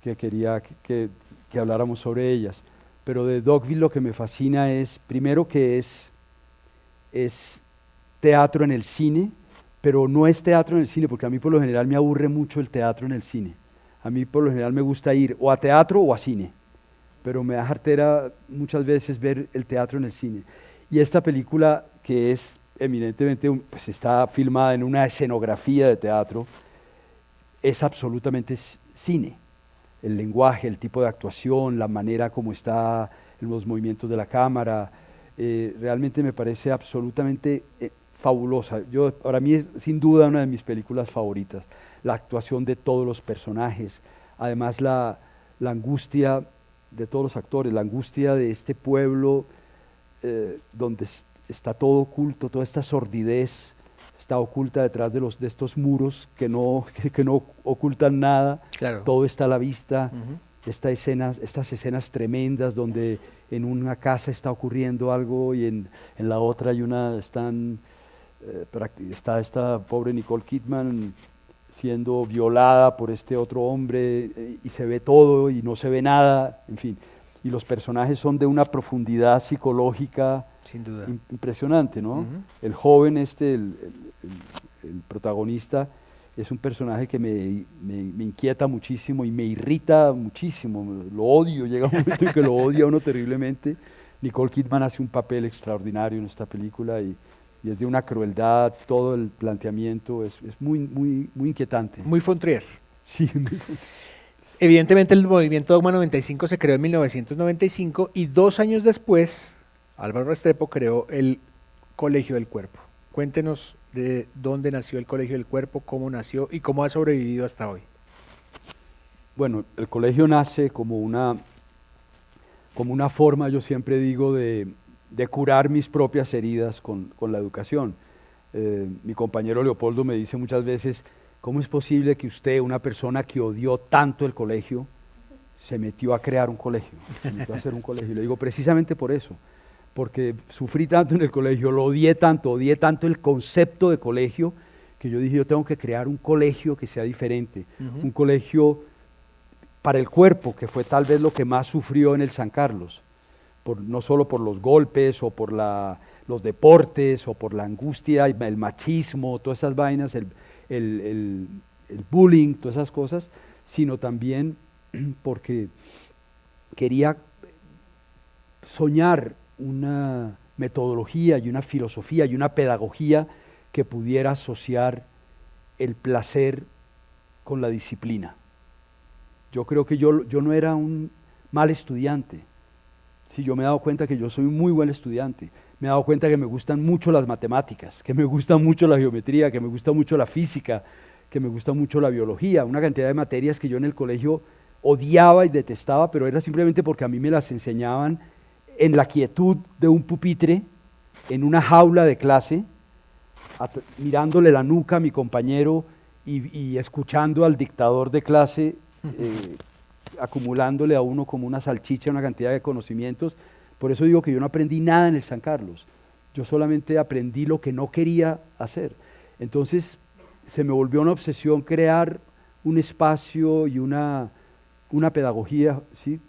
que quería que habláramos sobre ellas. Pero de Dogville lo que me fascina es, primero que es teatro en el cine, pero no es teatro en el cine, porque a mí por lo general me aburre mucho el teatro en el cine. A mí por lo general me gusta ir o a teatro o a cine, pero me da jartera muchas veces ver el teatro en el cine. Y esta película, que es eminentemente, pues está filmada en una escenografía de teatro, es absolutamente cine. El lenguaje, el tipo de actuación, la manera como está, los movimientos de la cámara, realmente me parece absolutamente fabulosa. Para mí es sin duda una de mis películas favoritas. La actuación de todos los personajes, además la angustia de todos los actores, la angustia de este pueblo donde está todo oculto, toda esta sordidez está oculta detrás de estos muros que no ocultan nada. Claro. Todo está a la vista. Estas escenas tremendas donde en una casa está ocurriendo algo y en la otra está esta pobre Nicole Kidman siendo violada por este otro hombre y se ve todo y no se ve nada, en fin. Y los personajes son de una profundidad psicológica sin duda impresionante, ¿no? El joven el protagonista, es un personaje que me inquieta muchísimo y me irrita muchísimo, lo odio, llega un momento en que lo odia uno terriblemente, Nicole Kidman hace un papel extraordinario en esta película y es de una crueldad, todo el planteamiento es muy, muy, muy inquietante. Muy von Trier. Sí, muy Von Trier. Evidentemente el movimiento Dogma 95 se creó en 1995 y 2 años después Álvaro Restrepo creó el Colegio del Cuerpo. Cuéntenos de dónde nació el Colegio del Cuerpo, cómo nació y cómo ha sobrevivido hasta hoy. Bueno, el colegio nace como una forma, yo siempre digo, de curar mis propias heridas con la educación. Mi compañero Leopoldo me dice muchas veces, ¿cómo es posible que usted, una persona que odió tanto el colegio, se metió a crear un colegio, se metió a hacer un colegio? Y le digo, precisamente por eso, porque sufrí tanto en el colegio, lo odié tanto el concepto de colegio, que yo dije, yo tengo que crear un colegio que sea diferente, un colegio para el cuerpo, que fue tal vez lo que más sufrió en el San Carlos, no solo por los golpes o por los deportes o por la angustia, el machismo, todas esas vainas, el bullying, todas esas cosas, sino también porque quería soñar una metodología y una filosofía y una pedagogía que pudiera asociar el placer con la disciplina. Yo creo que yo no era un mal estudiante. Sí, yo me he dado cuenta que yo soy un muy buen estudiante. Me he dado cuenta que me gustan mucho las matemáticas, que me gusta mucho la geometría, que me gusta mucho la física, que me gusta mucho la biología, una cantidad de materias que yo en el colegio odiaba y detestaba, pero era simplemente porque a mí me las enseñaban en la quietud de un pupitre, en una jaula de clase, mirándole la nuca a mi compañero y escuchando al dictador de clase, acumulándole a uno como una salchicha una cantidad de conocimientos. Por eso digo que yo no aprendí nada en el San Carlos, yo solamente aprendí lo que no quería hacer. Entonces se me volvió una obsesión crear un espacio y una pedagogía, ¿sí?,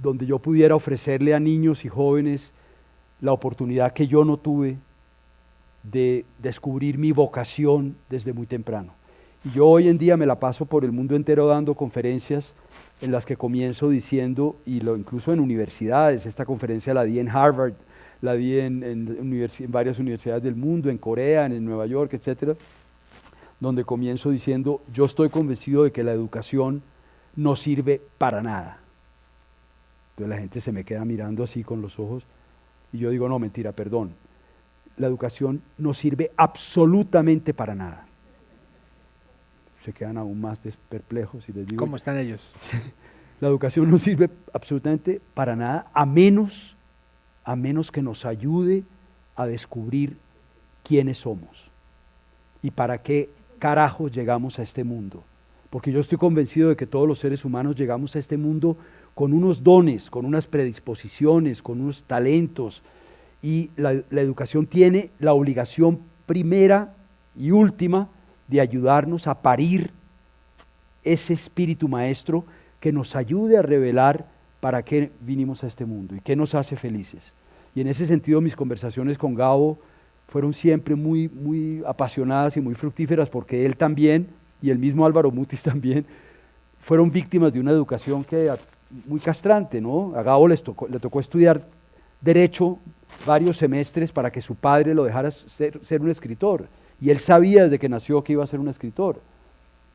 donde yo pudiera ofrecerle a niños y jóvenes la oportunidad que yo no tuve de descubrir mi vocación desde muy temprano. Y yo hoy en día me la paso por el mundo entero dando conferencias en las que comienzo diciendo, incluso en universidades, esta conferencia la di en Harvard, la di en varias universidades del mundo, en Corea, en Nueva York, etcétera, donde comienzo diciendo, yo estoy convencido de que la educación no sirve para nada. Entonces la gente se me queda mirando así con los ojos y yo digo, no, mentira, perdón, la educación no sirve absolutamente para nada. Se quedan aún más perplejos y les digo, ¿cómo están ellos? La educación no sirve absolutamente para nada, a menos que nos ayude a descubrir quiénes somos y para qué carajos llegamos a este mundo. Porque yo estoy convencido de que todos los seres humanos llegamos a este mundo con unos dones, con unas predisposiciones, con unos talentos, y la educación tiene la obligación primera y última de ayudarnos a parir ese espíritu maestro que nos ayude a revelar para qué vinimos a este mundo y qué nos hace felices. Y en ese sentido mis conversaciones con Gabo fueron siempre muy, muy apasionadas y muy fructíferas, porque él también, y el mismo Álvaro Mutis también, fueron víctimas de una educación muy castrante, ¿no? A Gabo le tocó estudiar Derecho varios semestres para que su padre lo dejara ser un escritor, y él sabía desde que nació que iba a ser un escritor.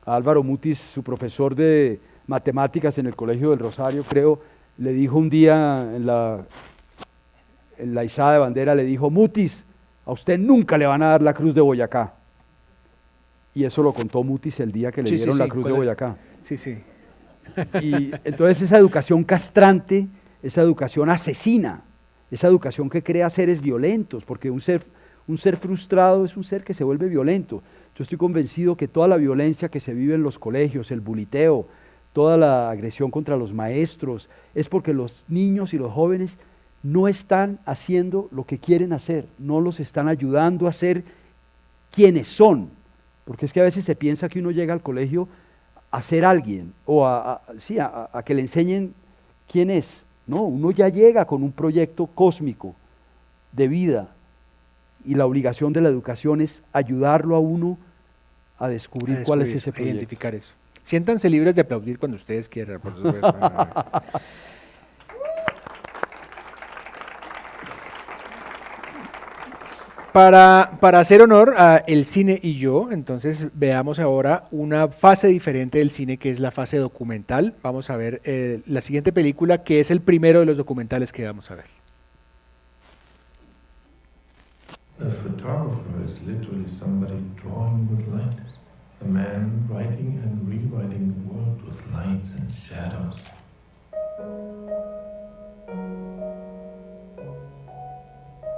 A Álvaro Mutis, su profesor de matemáticas en el Colegio del Rosario, creo, le dijo un día en la izada de bandera, le dijo, Mutis, a usted nunca le van a dar la Cruz de Boyacá. Y eso lo contó Mutis el día que le dieron la Cruz de Boyacá. Sí, sí. Y entonces esa educación castrante, esa educación asesina, esa educación que crea seres violentos, porque un ser frustrado es un ser que se vuelve violento. Yo estoy convencido que toda la violencia que se vive en los colegios, el buliteo, toda la agresión contra los maestros, es porque los niños y los jóvenes no están haciendo lo que quieren hacer, no los están ayudando a ser quienes son, porque es que a veces se piensa que uno llega al colegio a ser alguien, o a que le enseñen quién es. No, uno ya llega con un proyecto cósmico de vida, y la obligación de la educación es ayudarlo a uno a descubrir cuál es ese proyecto. Identificar eso. Siéntanse libres de aplaudir cuando ustedes quieran, por supuesto. Para hacer honor a El Cine y Yo, entonces veamos ahora una fase diferente del cine, que es la fase documental. Vamos a ver la siguiente película, que es el primero de los documentales que vamos a ver. A photographer is literally somebody drawing with light, a man writing and rewriting the world with lights and shadows.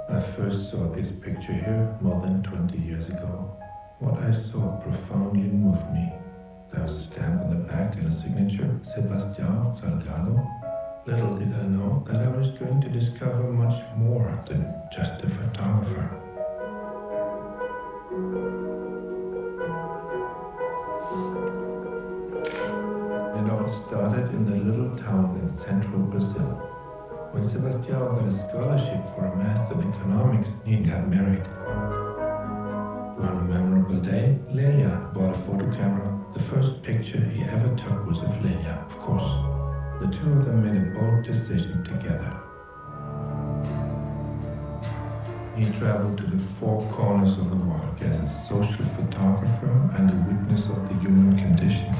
I first saw this picture here more than 20 years ago. What I saw profoundly moved me. There was a stamp on the back and a signature, Sebastião Salgado. Little did I know that I was going to discover much more than just a photographer. It all started in the little town in central Brazil. When Sebastião got a scholarship for a master in economics, he got married. One memorable day, Lelia bought a photo camera. The first picture he ever took was of Lelia, of course. The two of them made a bold decision together. He traveled to the four corners of the world as a social photographer and a witness of the human condition.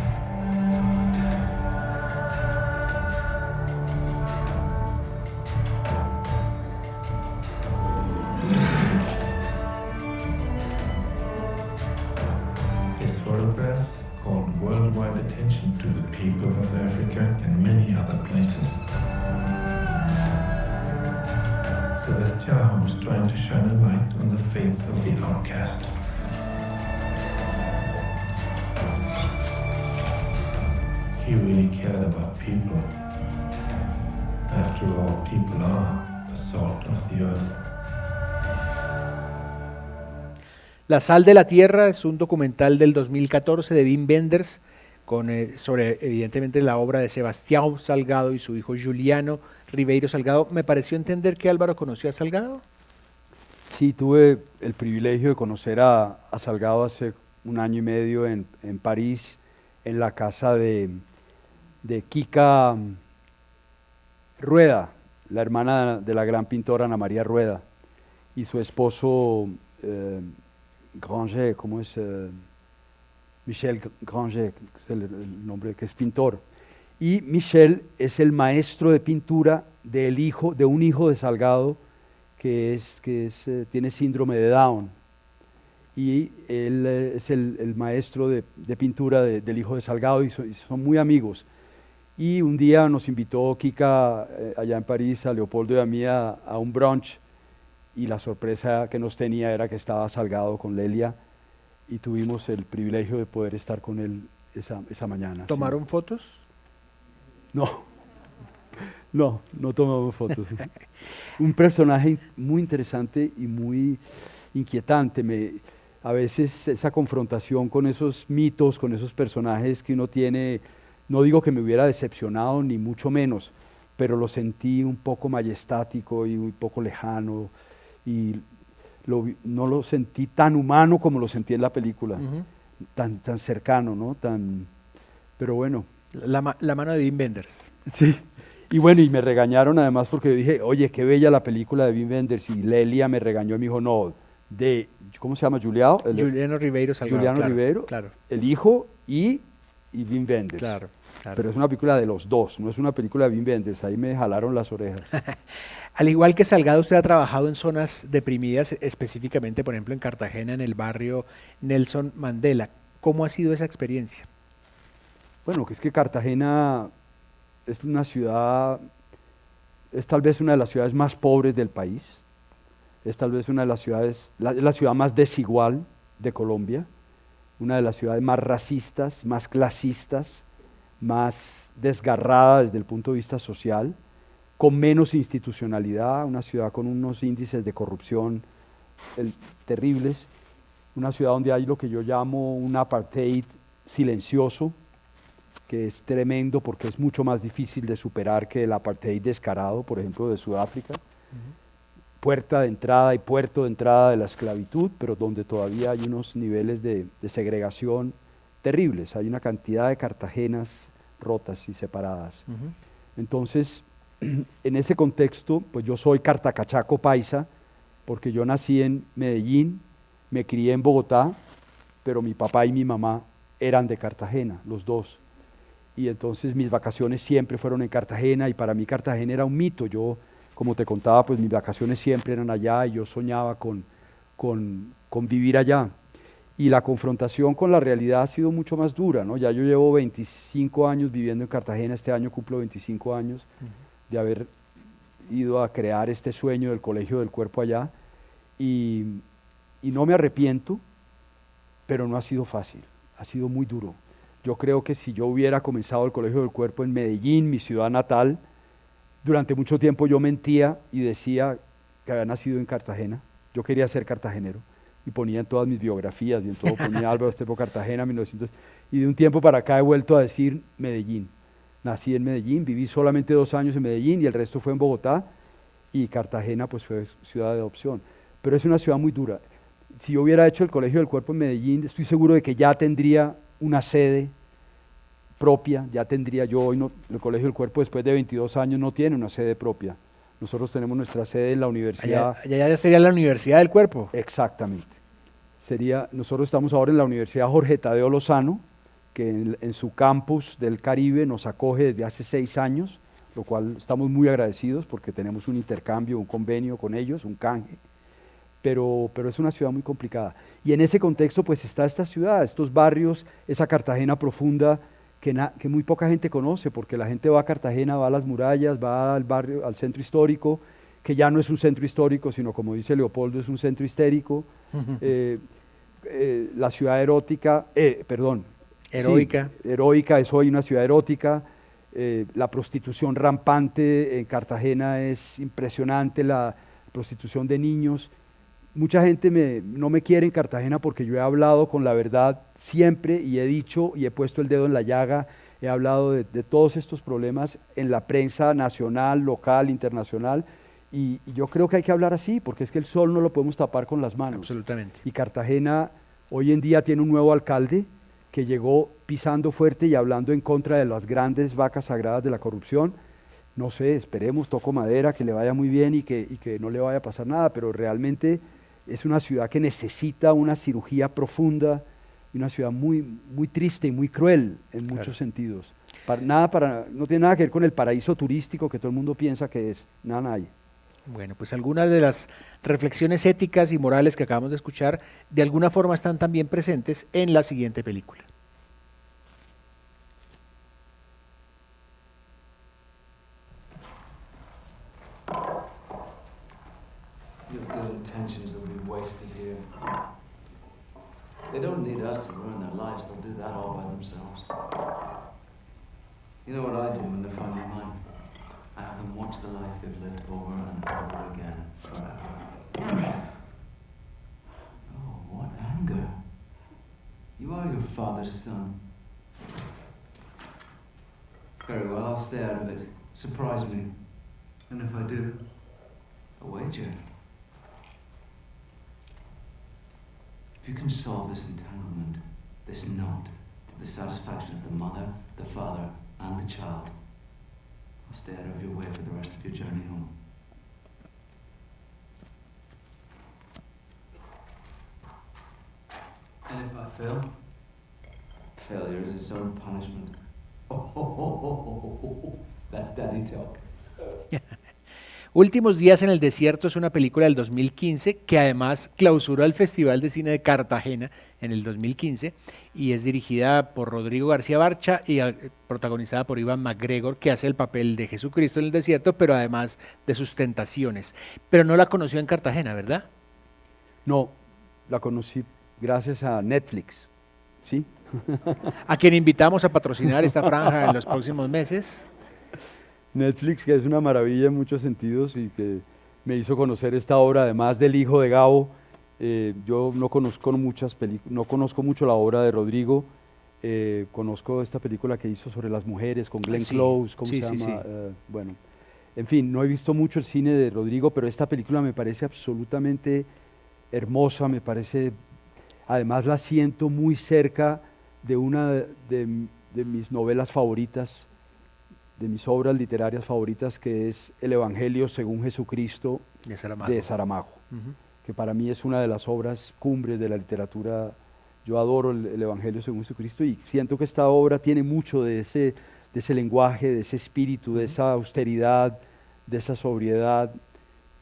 His photographs called worldwide attention to the people of Africa and many other places. Sebastião was trying to shine a light on the fates of the outcast. He really cared about people. After all, people are the salt of the earth. La sal de la tierra es un documental del 2014 de Wim Wenders sobre evidentemente la obra de Sebastião Salgado y su hijo Juliano Ribeiro Salgado. Me pareció entender que Álvaro conoció a Salgado. Sí, tuve el privilegio de conocer a Salgado hace un año y medio en París, en la casa de Kika Rueda, la hermana de la gran pintora Ana María Rueda, y su esposo Granger, ¿cómo es? Michel Granger, es el nombre, que es pintor. Y Michel es el maestro de pintura de un hijo de Salgado que tiene síndrome de Down. Y él es el maestro de pintura del hijo de Salgado y son muy amigos. Y un día nos invitó Kika allá en París, a Leopoldo y a mí, a un brunch, y la sorpresa que nos tenía era que estaba Salgado con Lelia y tuvimos el privilegio de poder estar con él esa mañana. ¿Tomaron sí. fotos? No tomamos fotos. Un personaje muy interesante y muy inquietante. A veces esa confrontación con esos mitos, con esos personajes que uno tiene, no digo que me hubiera decepcionado ni mucho menos, pero lo sentí un poco majestático y un poco lejano y no lo sentí tan humano como lo sentí en la película, tan cercano, ¿no? Pero bueno. La mano de Wim Wenders. Sí, y bueno, y me regañaron además porque yo dije, oye, qué bella la película de Wim Wenders, y Lelia me regañó y me dijo, no, ¿cómo se llama? Juliano Ribeiro Salgado. Juliano Ribeiro, claro. El hijo y Wim Wenders. Claro. Pero es una película de los dos, no es una película de Wim Wenders, ahí me jalaron las orejas. Al igual que Salgado, usted ha trabajado en zonas deprimidas, específicamente, por ejemplo, en Cartagena, en el barrio Nelson Mandela. ¿Cómo ha sido esa experiencia? Bueno, que es que Cartagena es una ciudad, es tal vez una de las ciudades más pobres del país, es tal vez una de las ciudades, la ciudad más desigual de Colombia, una de las ciudades más racistas, más clasistas, más desgarrada desde el punto de vista social, con menos institucionalidad, una ciudad con unos índices de corrupción terribles, una ciudad donde hay lo que yo llamo un apartheid silencioso, que es tremendo porque es mucho más difícil de superar que el apartheid descarado, por ejemplo, de Sudáfrica. Puerta de entrada y puerto de entrada de la esclavitud, pero donde todavía hay unos niveles de segregación terribles. Hay una cantidad de Cartagenas rotas y separadas. Entonces, en ese contexto, pues yo soy cartacachaco paisa, porque yo nací en Medellín, me crié en Bogotá, pero mi papá y mi mamá eran de Cartagena, los dos. Y entonces mis vacaciones siempre fueron en Cartagena y para mí Cartagena era un mito. Yo, como te contaba, pues mis vacaciones siempre eran allá y yo soñaba con vivir allá. Y la confrontación con la realidad ha sido mucho más dura, ¿no? Ya yo llevo 25 años viviendo en Cartagena, este año cumplo 25 años de haber ido a crear este sueño del Colegio del Cuerpo allá y no me arrepiento, pero no ha sido fácil, ha sido muy duro. Yo creo que si yo hubiera comenzado el Colegio del Cuerpo en Medellín, mi ciudad natal, durante mucho tiempo yo mentía y decía que había nacido en Cartagena. Yo quería ser cartagenero y ponía en todas mis biografías y en todo ponía Álvaro Estepo Cartagena 1900, y de un tiempo para acá he vuelto a decir Medellín. Nací en Medellín, viví solamente 2 años en Medellín y el resto fue en Bogotá y Cartagena pues fue ciudad de adopción. Pero es una ciudad muy dura. Si yo hubiera hecho el Colegio del Cuerpo en Medellín, estoy seguro de que ya tendría una sede propia, ya tendría yo hoy, no, el Colegio del Cuerpo después de 22 años no tiene una sede propia. Nosotros tenemos nuestra sede en la universidad. Allá ya sería la Universidad del Cuerpo. Exactamente. Nosotros estamos ahora en la Universidad Jorge Tadeo Lozano, que en su campus del Caribe nos acoge desde hace 6 años, lo cual estamos muy agradecidos porque tenemos un intercambio, un convenio con ellos, un canje, pero es una ciudad muy complicada. Y en ese contexto pues está esta ciudad, estos barrios, esa Cartagena profunda que muy poca gente conoce, porque la gente va a Cartagena, va a las murallas, va al barrio, al centro histórico, que ya no es un centro histórico, sino como dice Leopoldo, es un centro histérico. La ciudad heroica, heroica es hoy una ciudad erótica. La prostitución rampante en Cartagena es impresionante, la prostitución de niños. Mucha gente no me quiere en Cartagena porque yo he hablado con la verdad siempre y he dicho y he puesto el dedo en la llaga, he hablado de todos estos problemas en la prensa nacional, local, internacional, y yo creo que hay que hablar así, porque es que el sol no lo podemos tapar con las manos. Absolutamente. Y Cartagena hoy en día tiene un nuevo alcalde que llegó pisando fuerte y hablando en contra de las grandes vacas sagradas de la corrupción. No sé, esperemos, toco madera, que le vaya muy bien y que no le vaya a pasar nada, pero realmente es una ciudad que necesita una cirugía profunda y una ciudad muy, muy triste y muy cruel en muchos sentidos. No tiene nada que ver con el paraíso turístico que todo el mundo piensa que es, nada hay. Bueno, pues algunas de las reflexiones éticas y morales que acabamos de escuchar de alguna forma están también presentes en la siguiente película. Your good intentions will be wasted here. They don't need us to ruin their lives. They'll do that all by themselves. You know what I do when they're finally mine? I have them watch the life they've lived over and over again, forever. Oh, what anger. You are your father's son. Very well, I'll stay out of it. Surprise me. And if I do, a wager. If you can solve this entanglement, this knot, to the satisfaction of the mother, the father, and the child, I'll stay out of your way for the rest of your journey home. And if I fail, failure is its own punishment. That's daddy talk. Últimos días en el desierto es una película del 2015 que además clausuró el Festival de Cine de Cartagena en el 2015 y es dirigida por Rodrigo García Barcha y protagonizada por Ivan McGregor, que hace el papel de Jesucristo en el desierto, pero además de sus tentaciones. Pero no la conoció en Cartagena, ¿verdad? No, la conocí gracias a Netflix, ¿sí? A quien invitamos a patrocinar esta franja en los próximos meses. Netflix, que es una maravilla en muchos sentidos y que me hizo conocer esta obra, además del hijo de Gabo. Yo no conozco mucho la obra de Rodrigo, conozco esta película que hizo sobre las mujeres con Glenn Close, ¿cómo se llama? Bueno, en fin, no he visto mucho el cine de Rodrigo, pero esta película me parece absolutamente hermosa, además la siento muy cerca de una de mis novelas favoritas, de mis obras literarias favoritas, que es El Evangelio según Jesucristo de Saramago, que para mí es una de las obras cumbres de la literatura. Yo adoro el Evangelio según Jesucristo y siento que esta obra tiene mucho de ese lenguaje, de ese espíritu, de esa austeridad, de esa sobriedad,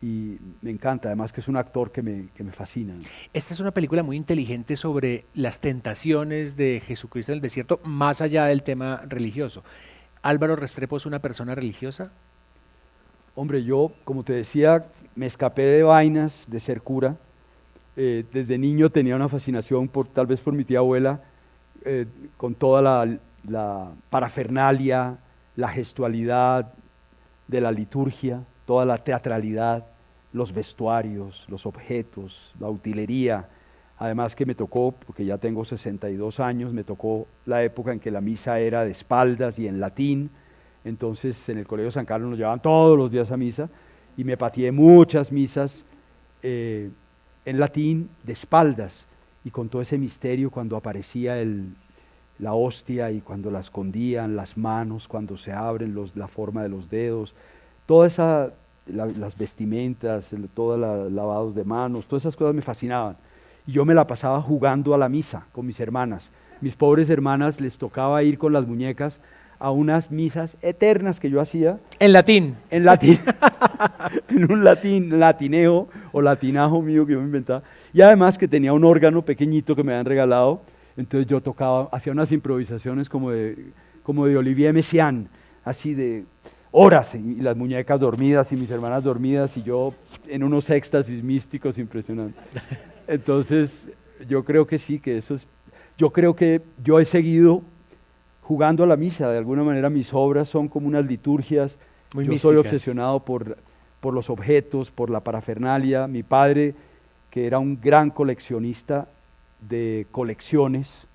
y me encanta, además que es un actor que me fascina. Esta es una película muy inteligente sobre las tentaciones de Jesucristo en el desierto, más allá del tema religioso. ¿Álvaro Restrepo es una persona religiosa? Hombre, yo, como te decía, me escapé de vainas de ser cura. Desde niño tenía una fascinación tal vez por mi tía abuela, con toda la parafernalia, la gestualidad de la liturgia, toda la teatralidad, los vestuarios, los objetos, la utilería. Además que me tocó, porque ya tengo 62 años, me tocó la época en que la misa era de espaldas y en latín. Entonces en el Colegio San Carlos nos llevaban todos los días a misa y me pateé muchas misas en latín de espaldas, y con todo ese misterio cuando aparecía la hostia y cuando la escondían, las manos cuando se abren, la forma de los dedos, toda las vestimentas, todos los lavados de manos, todas esas cosas me fascinaban. Y yo me la pasaba jugando a la misa con mis hermanas. Mis pobres hermanas les tocaba ir con las muñecas a unas misas eternas que yo hacía. ¿En latín? En latín, en un latineo o latinajo mío que yo me inventaba. Y además que tenía un órgano pequeñito que me habían regalado, entonces yo tocaba, hacía unas improvisaciones como de Olivier Messiaen, así de horas, y las muñecas dormidas y mis hermanas dormidas y yo en unos éxtasis místicos impresionantes. Entonces yo creo que sí, yo creo que yo he seguido jugando a la misa. De alguna manera mis obras son como unas liturgias. Muy yo místicas. Soy obsesionado por los objetos, por la parafernalia. Mi padre, que era un gran coleccionista de colecciones,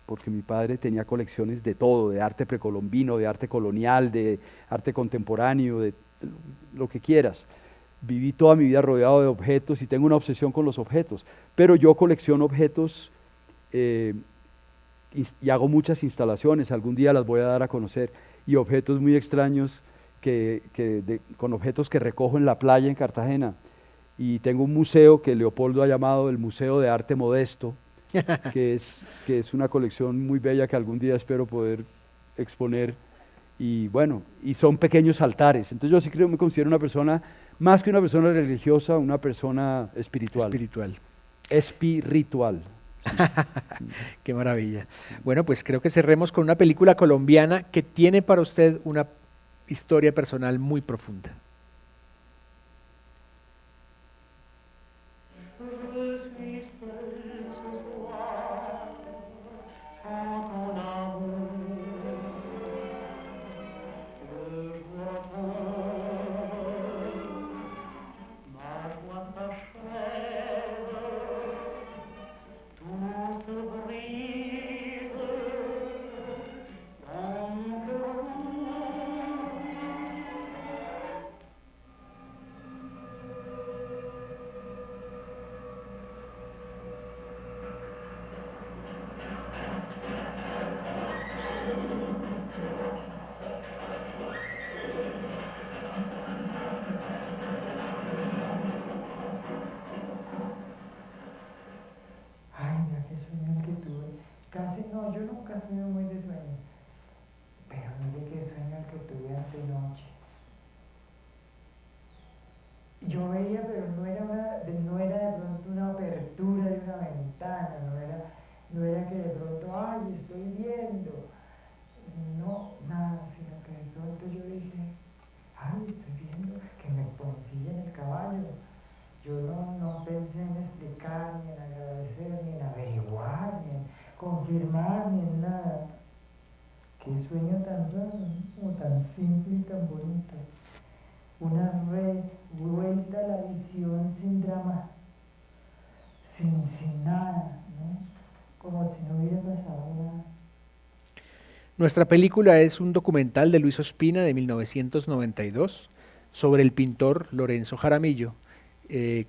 porque mi padre tenía colecciones de todo, de arte precolombino, de arte colonial, de arte contemporáneo, de lo que quieras. Viví toda mi vida rodeado de objetos y tengo una obsesión con los objetos, pero yo colecciono objetos y hago muchas instalaciones, algún día las voy a dar a conocer, y objetos muy extraños con objetos que recojo en la playa en Cartagena. Y tengo un museo que Leopoldo ha llamado el Museo de Arte Modesto, que es una colección muy bella que algún día espero poder exponer. Y bueno, y son pequeños altares. Entonces yo sí creo que me considero una persona, más que una persona religiosa, una persona espiritual. Espiritual. Qué maravilla. Bueno, pues creo que cerremos con una película colombiana que tiene para usted una historia personal muy profunda. No, yo nunca soy muy de sueño, pero mire qué sueño el que tuve antenoche. Yo veía, pero no era de pronto una apertura de una ventana, no era que de pronto, ay, estoy viendo, no, nada, sino que de pronto yo dije, ay, estoy viendo que me consiguen el caballo. Yo no pensé en explicar, ni en agradecer, ni en averiguar, ni en confirmar, ni en nada. Qué sueño tan raro, como tan simple y tan bonito. Una vuelta a la visión sin drama, sin nada, ¿no? Como si no hubiera pasado nada. Nuestra película es un documental de Luis Ospina de 1992 sobre el pintor Lorenzo Jaramillo,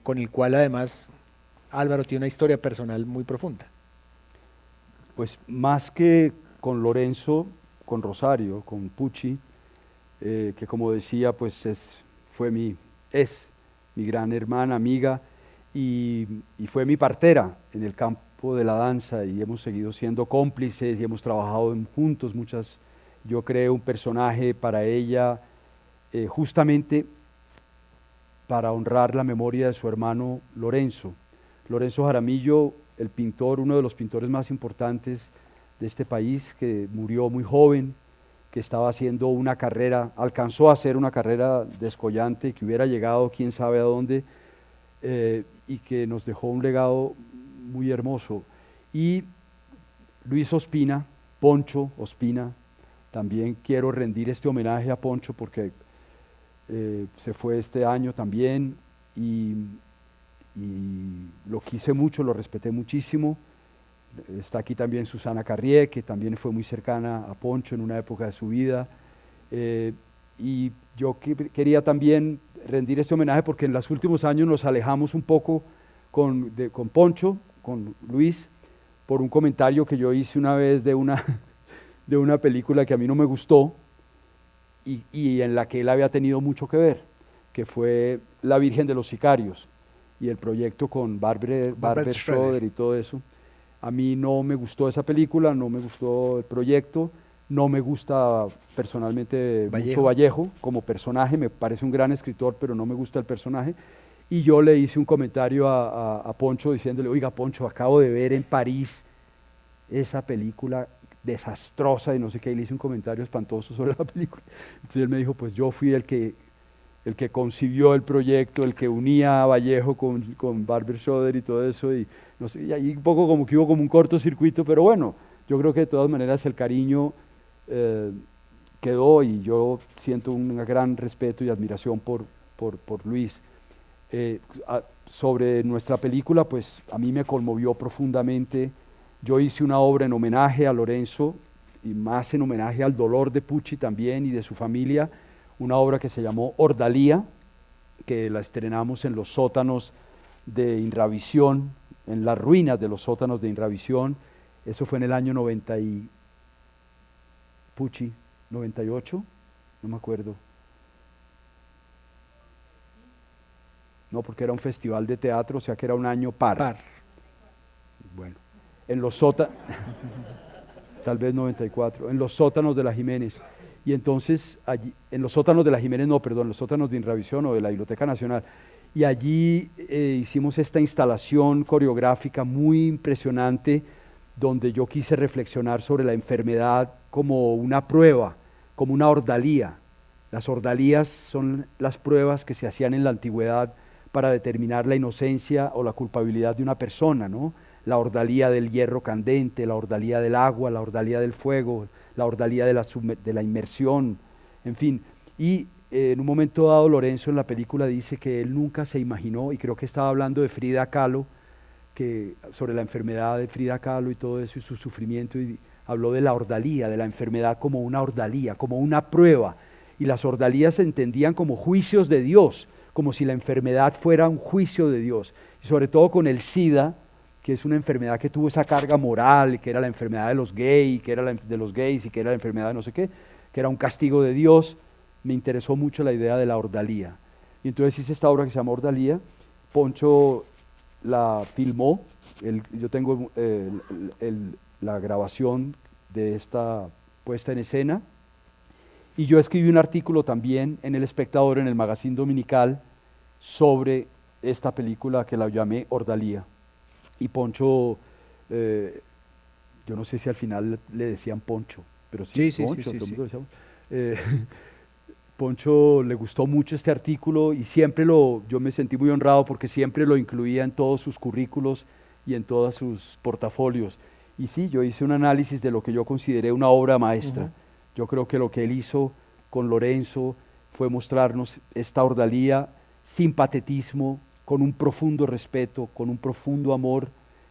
con el cual además Álvaro tiene una historia personal muy profunda. Pues más que con Lorenzo, con Rosario, con Pucci, que como decía, pues es mi gran hermana, amiga, y fue mi partera en el campo de la danza, y hemos seguido siendo cómplices y hemos trabajado juntos muchas. Yo creé un personaje para ella justamente para honrar la memoria de su hermano Lorenzo. Lorenzo Jaramillo, el pintor, uno de los pintores más importantes de este país, que murió muy joven, que estaba haciendo una carrera, alcanzó a hacer una carrera descollante, que hubiera llegado quién sabe a dónde, y que nos dejó un legado muy hermoso. Y Luis Ospina, Poncho Ospina, también quiero rendir este homenaje a Poncho porque se fue este año también, y lo quise mucho, lo respeté muchísimo. Está aquí también Susana Carrié, que también fue muy cercana a Poncho en una época de su vida. Y yo quería también rendir este homenaje porque en los últimos años nos alejamos un poco con Poncho, con Luis, por un comentario que yo hice una vez de una película que a mí no me gustó y en la que él había tenido mucho que ver, que fue La Virgen de los Sicarios y el proyecto con Barbra Schroeder y todo eso. A mí no me gustó esa película, no me gustó el proyecto, no me gusta personalmente mucho Vallejo como personaje, me parece un gran escritor, pero no me gusta el personaje. Y yo le hice un comentario a Poncho diciéndole, oiga Poncho, acabo de ver en París esa película desastrosa y no sé qué, y le hice un comentario espantoso sobre la película. Entonces él me dijo, pues yo fui el que concibió el proyecto, el que unía a Vallejo con Barbra Schroeder y todo eso, y, no sé, y ahí un poco como que hubo como un cortocircuito, pero bueno, yo creo que de todas maneras el cariño quedó, y yo siento un gran respeto y admiración por Luis. Sobre nuestra película, pues a mí me conmovió profundamente. Yo hice una obra en homenaje a Lorenzo y más en homenaje al dolor de Pucci también y de su familia, una obra que se llamó Ordalía, que la estrenamos en los sótanos de Inravisión, en las ruinas de los sótanos de Inravisión. Eso fue en el año 90 y Pucci, 98, no me acuerdo. No, porque era un festival de teatro, o sea que era un año par. Bueno, en los sótanos, tal vez 94, en los sótanos de la Jiménez. Y entonces, allí, en los sótanos de la Jiménez, no, perdón, los sótanos de Inravisión o de la Biblioteca Nacional. Y allí hicimos esta instalación coreográfica muy impresionante, donde yo quise reflexionar sobre la enfermedad como una prueba, como una ordalía. Las ordalías son las pruebas que se hacían en la antigüedad para determinar la inocencia o la culpabilidad de una persona, ¿no? La ordalía del hierro candente, la ordalía del agua, la ordalía del fuego, la ordalía de la inmersión, en fin. Y en un momento dado Lorenzo en la película dice que él nunca se imaginó, y creo que estaba hablando de Frida Kahlo, sobre la enfermedad de Frida Kahlo y todo eso y su sufrimiento, y habló de la ordalía, de la enfermedad como una ordalía, como una prueba. Y las ordalías se entendían como juicios de Dios, como si la enfermedad fuera un juicio de Dios. Y sobre todo con el SIDA, que es una enfermedad que tuvo esa carga moral, que era la enfermedad de los gays, que era de los gays y que era la enfermedad de no sé qué, que era un castigo de Dios. Me interesó mucho la idea de la ordalía. Y entonces hice esta obra que se llama Ordalía. Poncho la filmó, yo tengo la grabación de esta puesta en escena, y yo escribí un artículo también en El Espectador, en el Magazine Dominical, sobre esta película que la llamé Ordalía. Y Poncho, yo no sé si al final le decían Poncho, pero sí, Poncho, todo el mundo decía. Poncho le gustó mucho este artículo y siempre yo me sentí muy honrado porque siempre lo incluía en todos sus currículos y en todos sus portafolios. Y sí, yo hice un análisis de lo que yo consideré una obra maestra. Yo creo que lo que él hizo con Lorenzo fue mostrarnos esta ordalía sin patetismo, con un profundo respeto, con un profundo amor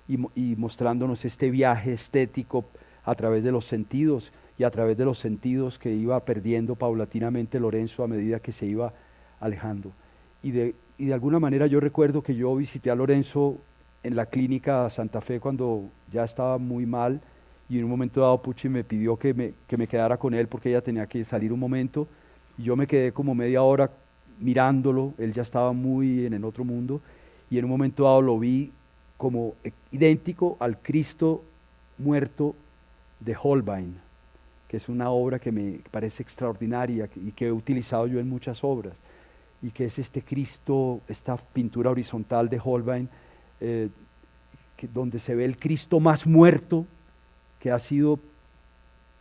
y mostrándonos este viaje estético a través de los sentidos y a través de los sentidos que iba perdiendo paulatinamente Lorenzo a medida que se iba alejando. Y de alguna manera yo recuerdo que yo visité a Lorenzo en la clínica Santa Fe cuando ya estaba muy mal, y en un momento dado Pucci me pidió que me quedara con él porque ella tenía que salir un momento, Y yo me quedé como media hora mirándolo, él ya estaba muy en el otro mundo, y en un momento dado lo vi como idéntico al Cristo muerto de Holbein, que es una obra que me parece extraordinaria y que he utilizado yo en muchas obras, y que es este Cristo, esta pintura horizontal de Holbein, donde se ve el Cristo más muerto que ha sido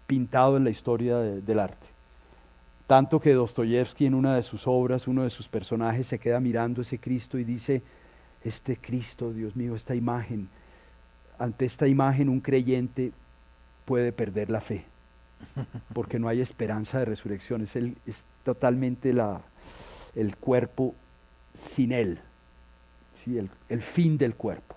pintado en la historia del arte. Tanto que Dostoyevsky en una de sus obras, uno de sus personajes se queda mirando ese Cristo y dice, este Cristo, Dios mío, esta imagen, ante esta imagen un creyente puede perder la fe, porque no hay esperanza de resurrección, es totalmente el cuerpo sin él, ¿sí? El fin del cuerpo.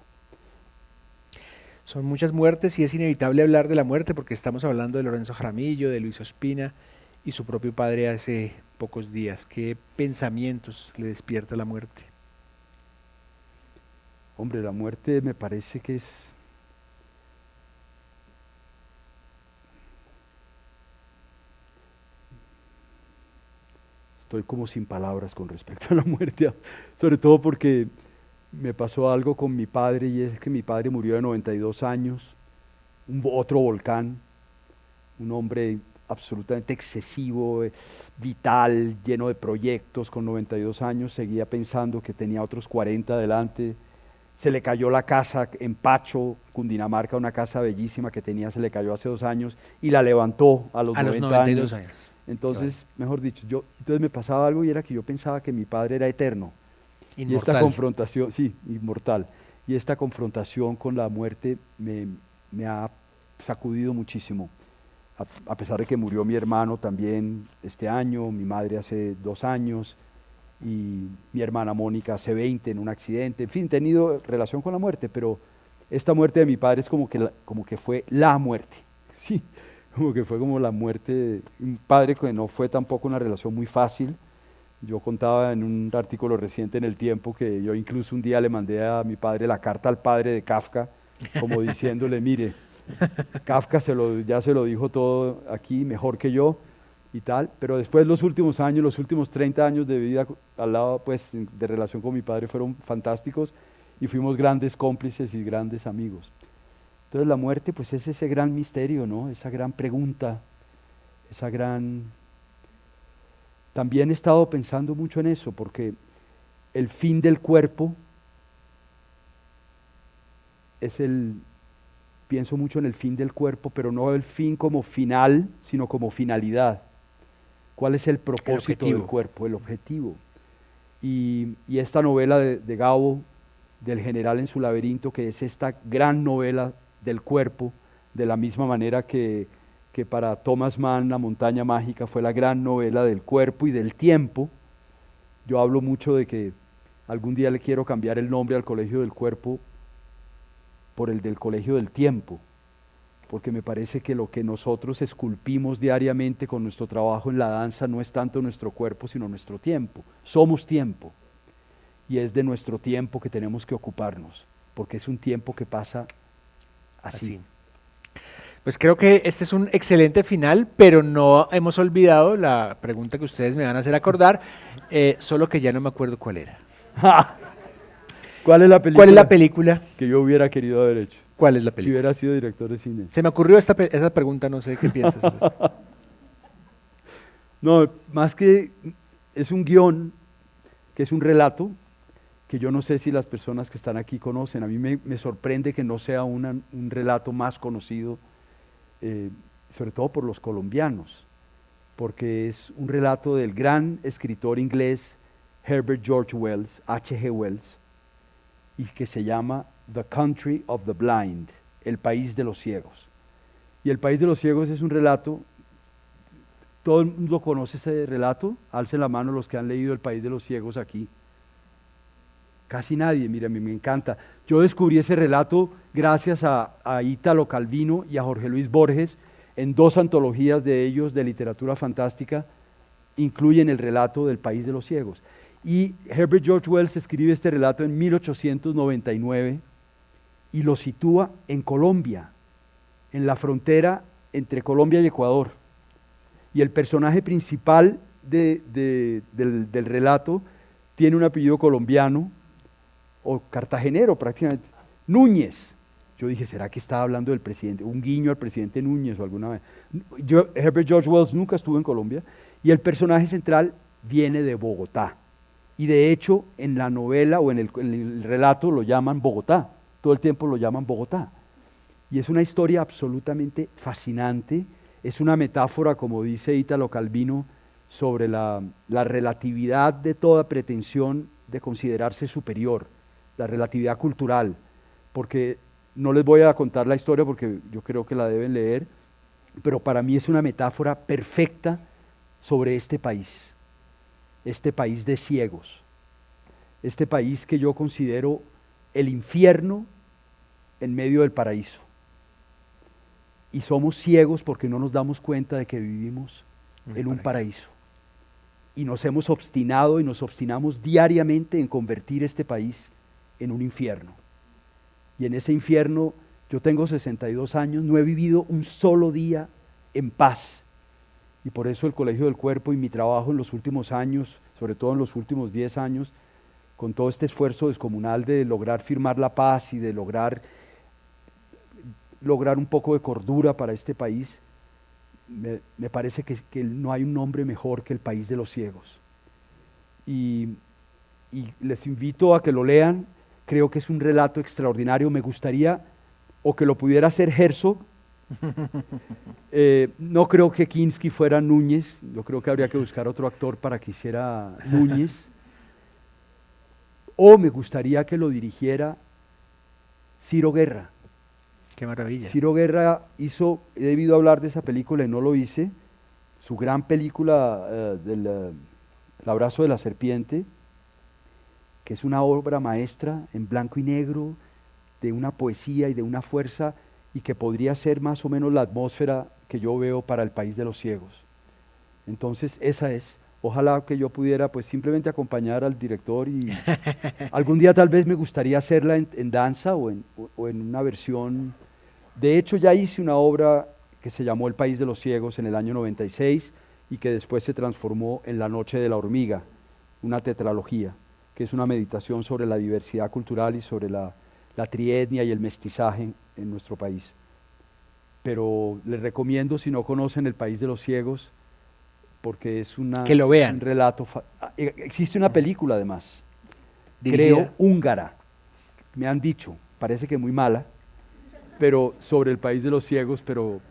Son muchas muertes y es inevitable hablar de la muerte porque estamos hablando de Lorenzo Jaramillo, de Luis Ospina y su propio padre hace pocos días. ¿Qué pensamientos le despierta la muerte? Hombre, la muerte me parece que es... Estoy como sin palabras con respecto a la muerte, sobre todo porque me pasó algo con mi padre, y es que mi padre murió de 92 años, otro volcán, un hombre absolutamente excesivo, vital, lleno de proyectos, con 92 años, seguía pensando que tenía otros 40 adelante. Se le cayó la casa en Pacho, Cundinamarca, una casa bellísima que tenía, se le cayó hace 2 años y la levantó a los 92 años. Entonces, mejor dicho, entonces me pasaba algo y era que yo pensaba que mi padre era eterno. Inmortal. Y esta confrontación, sí, inmortal. Y esta confrontación con la muerte me ha sacudido muchísimo. A pesar de que murió mi hermano también este año, mi madre hace 2 años, y mi hermana Mónica hace 20 en un accidente. En fin, he tenido relación con la muerte, pero esta muerte de mi padre es como que fue la muerte. Sí, como que fue como la muerte de un padre que no fue tampoco una relación muy fácil. Yo contaba en un artículo reciente en El Tiempo que yo incluso un día le mandé a mi padre la carta al padre de Kafka, como diciéndole, mire, Kafka ya se lo dijo todo aquí mejor que yo y tal, pero después los últimos años, los últimos 30 años de vida al lado, pues, de relación con mi padre fueron fantásticos y fuimos grandes cómplices y grandes amigos. Entonces la muerte, pues, es ese gran misterio, ¿no? Esa gran pregunta, esa gran... También he estado pensando mucho en eso, porque el fin del cuerpo pienso mucho en el fin del cuerpo, pero no el fin como final, sino como finalidad. ¿Cuál es el propósito del cuerpo, el objetivo? Y esta novela de Gabo, del general en su laberinto, que es esta gran novela del cuerpo, de la misma manera que para Thomas Mann La montaña mágica fue la gran novela del cuerpo y del tiempo. Yo hablo mucho de que algún día le quiero cambiar el nombre al Colegio del Cuerpo por el del Colegio del Tiempo, porque me parece que lo que nosotros esculpimos diariamente con nuestro trabajo en la danza no es tanto nuestro cuerpo, sino nuestro tiempo. Somos tiempo, y es de nuestro tiempo que tenemos que ocuparnos, porque es un tiempo que pasa así. Pues creo que este es un excelente final, pero no hemos olvidado la pregunta que ustedes me van a hacer acordar, solo que ya no me acuerdo cuál era. ¿Cuál es la película? ¿Cuál es la película que yo hubiera querido haber hecho? ¿Cuál es la Si película? hubiera sido director de cine. Se me ocurrió esa pregunta, no sé qué piensas. No, más que es un guión, que es un relato, que yo no sé si las personas que están aquí conocen. A mí me sorprende que no sea un relato más conocido, sobre todo por los colombianos, porque es un relato del gran escritor inglés Herbert George Wells, H.G. Wells, y que se llama The Country of the Blind, el país de los ciegos. Y el país de los ciegos es un relato, todo el mundo conoce ese relato, alcen la mano los que han leído El país de los ciegos aquí. Casi nadie, mira, a mí me encanta. Yo descubrí ese relato gracias a Ítalo Calvino y a Jorge Luis Borges, en 2 antologías de ellos de literatura fantástica, incluyen el relato del país de los ciegos. Y Herbert George Wells escribe este relato en 1899 y lo sitúa en Colombia, en la frontera entre Colombia y Ecuador. Y el personaje principal del relato tiene un apellido colombiano o cartagenero prácticamente, Núñez. Yo dije, ¿será que estaba hablando del presidente? Un guiño al presidente Núñez o alguna vez. Herbert George Wells nunca estuvo en Colombia y el personaje central viene de Bogotá. Y de hecho, en la novela o en el relato lo llaman Bogotá, todo el tiempo lo llaman Bogotá. Y es una historia absolutamente fascinante, es una metáfora, como dice Ítalo Calvino, sobre la relatividad de toda pretensión de considerarse superior, la relatividad cultural, porque no les voy a contar la historia porque yo creo que la deben leer, pero para mí es una metáfora perfecta sobre este país de ciegos, este país que yo considero el infierno en medio del paraíso. Y somos ciegos porque no nos damos cuenta de que vivimos en un paraíso. Y nos hemos obstinado y nos obstinamos diariamente en convertir este país en un infierno. Y en ese infierno, yo tengo 62 años, no he vivido un solo día en paz. Y por eso el Colegio del Cuerpo y mi trabajo en los últimos años, sobre todo en los últimos 10 años, con todo este esfuerzo descomunal de lograr firmar la paz y de lograr un poco de cordura para este país, me parece que no hay un nombre mejor que el país de los ciegos. Y les invito a que lo lean, creo que es un relato extraordinario, me gustaría o que lo pudiera hacer Herzog. No creo que Kinski fuera Núñez, yo creo que habría que buscar otro actor para que hiciera Núñez, o me gustaría que lo dirigiera Ciro Guerra. Qué maravilla. Ciro Guerra hizo, he debido hablar de esa película y no lo hice, su gran película El abrazo de la serpiente, que es una obra maestra en blanco y negro, de una poesía y de una fuerza, y que podría ser más o menos la atmósfera que yo veo para el país de los ciegos. Entonces esa es, ojalá que yo pudiera pues simplemente acompañar al director y algún día tal vez me gustaría hacerla en danza o en una versión. De hecho ya hice una obra que se llamó El País de los Ciegos en el año 96 y que después se transformó en La Noche de la Hormiga, una tetralogía, que es una meditación sobre la diversidad cultural y sobre la trietnia y el mestizaje en nuestro país. Pero les recomiendo, si no conocen El País de los Ciegos, porque es que lo vean. Un relato. Existe una película además, creo húngara, me han dicho, parece que muy mala, pero sobre el país de los ciegos, pero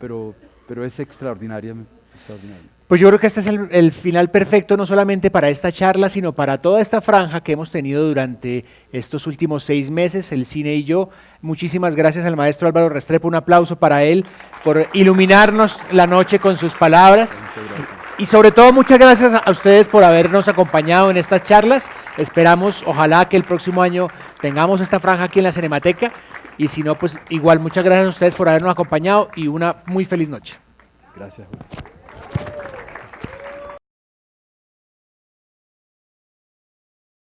es extraordinaria. Pues yo creo que este es el final perfecto, no solamente para esta charla, sino para toda esta franja que hemos tenido durante estos últimos 6 meses, el cine y yo. Muchísimas gracias al maestro Álvaro Restrepo, un aplauso para él por iluminarnos la noche con sus palabras. Y sobre todo, muchas gracias a ustedes por habernos acompañado en estas charlas. Esperamos, ojalá que el próximo año tengamos esta franja aquí en la Cinemateca, y si no, pues igual, muchas gracias a ustedes por habernos acompañado y una muy feliz noche. Gracias.